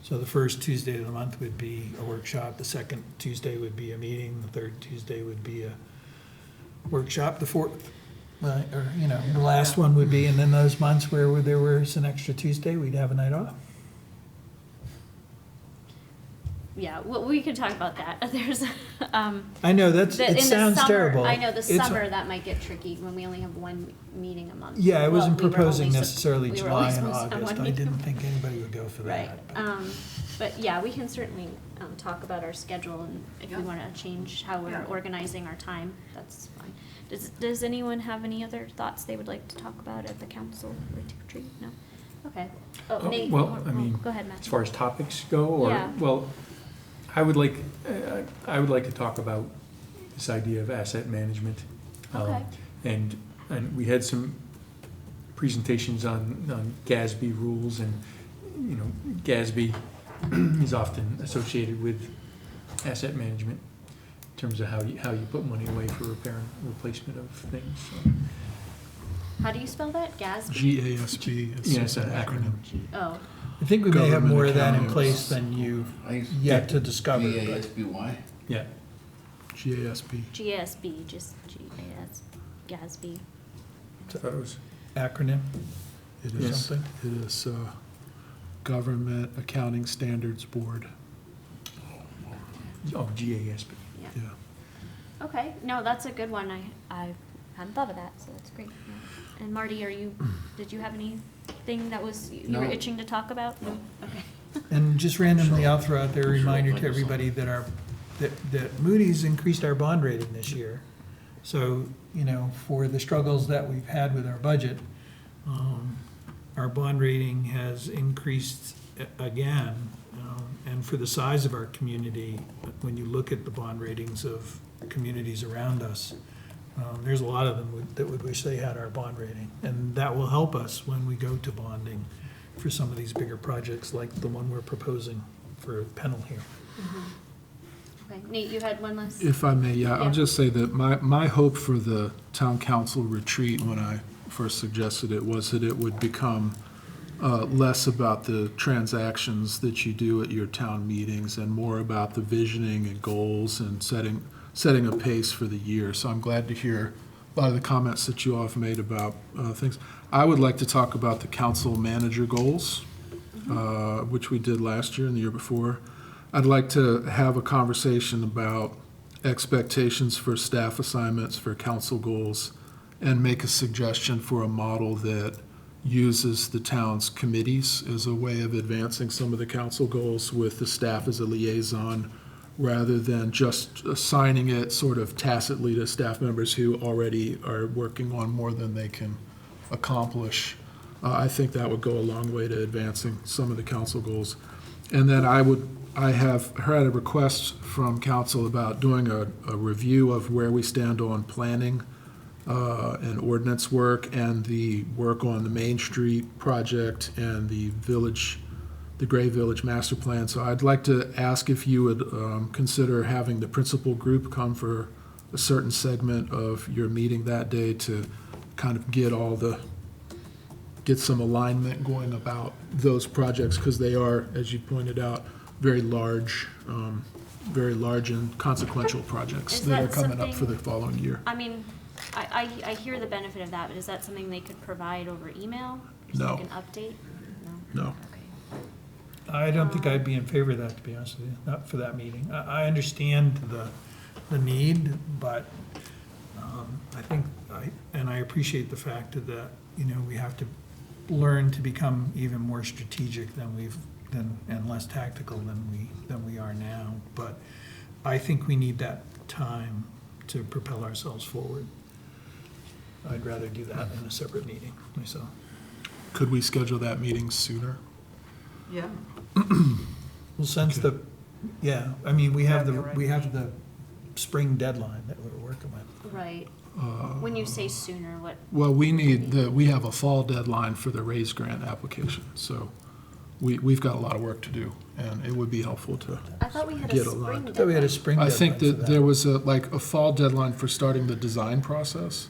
Speaker 3: so the first Tuesday of the month would be a workshop, the second Tuesday would be a meeting, the third Tuesday would be a workshop, the fourth, the last one would be, and then those months where there was an extra Tuesday, we'd have a night off.
Speaker 1: yeah, well, we can talk about that. There's,
Speaker 3: I know, that's,
Speaker 1: in
Speaker 3: it
Speaker 1: the
Speaker 3: sounds
Speaker 1: summer-
Speaker 3: terrible.
Speaker 1: I know, the
Speaker 3: It's-
Speaker 1: summer, that might get tricky when we only have one meeting a month.
Speaker 3: Yeah, I
Speaker 1: Well,
Speaker 3: wasn't
Speaker 1: we were
Speaker 3: proposing
Speaker 1: only sup-
Speaker 3: necessarily
Speaker 1: we were
Speaker 3: July
Speaker 1: only
Speaker 3: and
Speaker 1: supposed to have
Speaker 3: August.
Speaker 1: one
Speaker 3: I
Speaker 1: meeting.
Speaker 3: didn't think anybody would go for
Speaker 1: Right,
Speaker 3: that.
Speaker 1: but yeah, we can certainly, talk about our schedule, and if we
Speaker 2: Yeah.
Speaker 1: wanna change how we're
Speaker 2: Yeah.
Speaker 1: organizing our time, that's fine. Does anyone have any other thoughts they would like to talk about at the council retreat? No? Okay. Oh, Nate,
Speaker 5: Well, I mean,
Speaker 1: go ahead, Matt.
Speaker 5: as far as topics go, or,
Speaker 1: Yeah.
Speaker 5: well, I would like to talk about this idea of asset management.
Speaker 1: Okay.
Speaker 5: And we had some presentations on GASB rules, and, you know, GASB is often associated with asset management in terms of how you put money away for repair and replacement of things. So,
Speaker 1: How do you spell that? GASB?
Speaker 6: GASB,
Speaker 5: yeah, it's an acronym.
Speaker 1: Oh,
Speaker 3: I think we may have
Speaker 6: Government
Speaker 3: more of that in
Speaker 6: accountants.
Speaker 3: place than you've yet to discover. but-
Speaker 4: GASBY?
Speaker 5: Yeah,
Speaker 6: GASB.
Speaker 1: GASB, just GAS, GASB.
Speaker 5: I thought it was,
Speaker 3: Acronym
Speaker 6: It
Speaker 3: or
Speaker 6: is,
Speaker 3: something?
Speaker 6: it is Government Accounting Standards Board,
Speaker 5: oh, GASB.
Speaker 1: Yeah.
Speaker 6: yeah.
Speaker 1: Okay, no, that's a good one. I hadn't thought of that, so that's great. Yeah. And Marty, did you have anything that you were
Speaker 4: No.
Speaker 1: itching to talk about? No? Okay.
Speaker 3: And just randomly, I'll throw out there a
Speaker 4: Sure,
Speaker 3: reminder
Speaker 4: thank
Speaker 3: to
Speaker 4: you, sir.
Speaker 3: everybody that Moody's increased our bond rating this year. So, you know, for the struggles that we've had with our budget, our bond rating has increased again. And for the size of our community, when you look at the bond ratings of communities around us, there's a lot of them that would wish they had our bond rating. And that will help us when we go to bonding for some of these bigger projects like the one we're proposing for Pennell here.
Speaker 1: Okay, Nate, you had one last?
Speaker 6: If I may, yeah,
Speaker 1: Yeah.
Speaker 6: I'll just say that my hope for the town council retreat, when I first suggested it, was that it would become less about the transactions that you do at your town meetings and more about the visioning and goals and setting a pace for the year. So I'm glad to hear a lot of the comments that you all have made about things. I would like to talk about the council manager goals, which we did last year and the year before. I'd like to have a conversation about expectations for staff assignments for council goals and make a suggestion for a model that uses the town's committees as a way of advancing some of the council goals with the staff as a liaison, rather than just assigning it sort of tacitly to staff members who already are working on more than they can accomplish. I think that would go a long way to advancing some of the council goals. And then I have heard a request from council about doing a review of where we stand on planning and ordinance work and the work on the Main Street project and the Gray Village Master Plan. So I'd like to ask if you would consider having the principal group come for a certain segment of your meeting that day to kind of get some alignment going about those projects, because they are, as you pointed out, very large and consequential projects
Speaker 1: Is
Speaker 6: that are
Speaker 1: that
Speaker 6: coming up for the
Speaker 1: something-
Speaker 6: following year.
Speaker 1: I mean, I hear the benefit of that, but is that something they could provide over email? Just
Speaker 6: No.
Speaker 1: like an update? No?
Speaker 6: No.
Speaker 1: Okay.
Speaker 3: I don't think I'd be in favor of that, to be honest with you, not for that meeting. I understand the need, but I think, I appreciate the fact that, you know, we have to learn to become even more strategic and less tactical than we are now. But I think we need that time to propel ourselves forward. I'd rather do that in a separate meeting myself.
Speaker 6: Could we schedule that meeting sooner?
Speaker 2: Yeah.
Speaker 3: Well, since I mean, we have
Speaker 2: You're right.
Speaker 3: the spring deadline that we're working with.
Speaker 1: Right. When you say sooner, what?
Speaker 6: Well, we have a fall deadline for the raise grant application, so we've got a lot of work to do, and it would be helpful to.
Speaker 1: I thought we had a
Speaker 6: Get
Speaker 1: spring
Speaker 6: aligned.
Speaker 3: I thought we had a
Speaker 1: deadline.
Speaker 3: spring
Speaker 6: I
Speaker 3: deadline
Speaker 6: think
Speaker 3: for
Speaker 6: that there was a fall deadline for starting the design process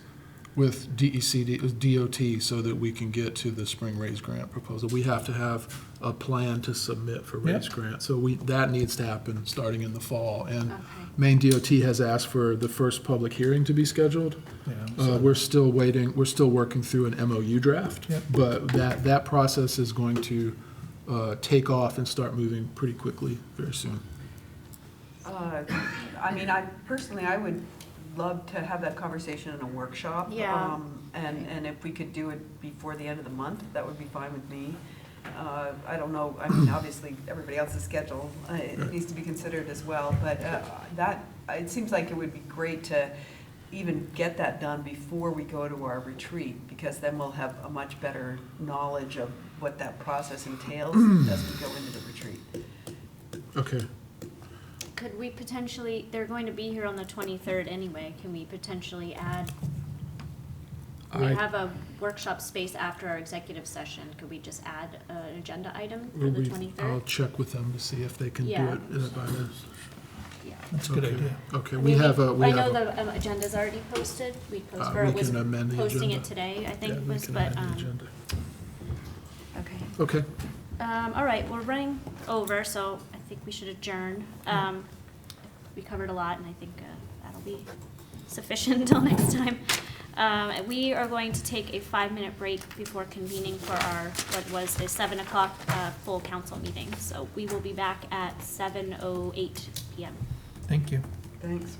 Speaker 6: with DOT, so that we can get to the spring raise grant proposal. We have to have a plan to submit for raise
Speaker 3: Yep.
Speaker 6: grant, so that needs to happen starting in the fall. And
Speaker 1: Okay.
Speaker 6: Maine DOT has asked for the first public hearing to be scheduled. We're still waiting, we're still working through an MOU draft.
Speaker 3: Yep.
Speaker 6: But that process is going to take off and start moving pretty quickly very soon.
Speaker 2: I mean, I would love to have that conversation in a workshop.
Speaker 1: Yeah.
Speaker 2: And if we could do it before the end of the month, that would be fine with me. I don't know, I mean, obviously, everybody else's schedule, it needs to be considered as well, but it seems like it would be great to even get that done before we go to our retreat, because then we'll have a much better knowledge of what that process entails as we go into the retreat.
Speaker 6: Okay.
Speaker 1: Could we potentially, they're going to be here on the 23rd anyway, can we potentially add, we
Speaker 6: I-
Speaker 1: have a workshop space after our executive session, could we just add an agenda item for the
Speaker 6: I'll
Speaker 1: 23rd?
Speaker 6: check with them to see if they can do
Speaker 1: Yeah.
Speaker 6: it by then.
Speaker 1: Yeah.
Speaker 3: That's a good
Speaker 6: Okay.
Speaker 3: idea.
Speaker 6: Okay,
Speaker 1: I
Speaker 6: we
Speaker 1: mean,
Speaker 6: have a,
Speaker 1: I know the agenda's already posted, we post, or
Speaker 6: we
Speaker 1: it was
Speaker 6: can amend the
Speaker 1: posting it
Speaker 6: agenda.
Speaker 1: today, I
Speaker 6: Yeah,
Speaker 1: think
Speaker 6: we
Speaker 1: was,
Speaker 6: can
Speaker 1: but,
Speaker 6: amend the agenda.
Speaker 1: okay.
Speaker 6: Okay,
Speaker 1: All right, we're running over, so I think we should adjourn. We covered a lot, and I think that'll be sufficient until next time. We are going to take a 5-minute break before convening for our, what was the 7 o'clock full council meeting. So we will be back at 7:08 PM.
Speaker 3: Thank you.
Speaker 2: Thanks.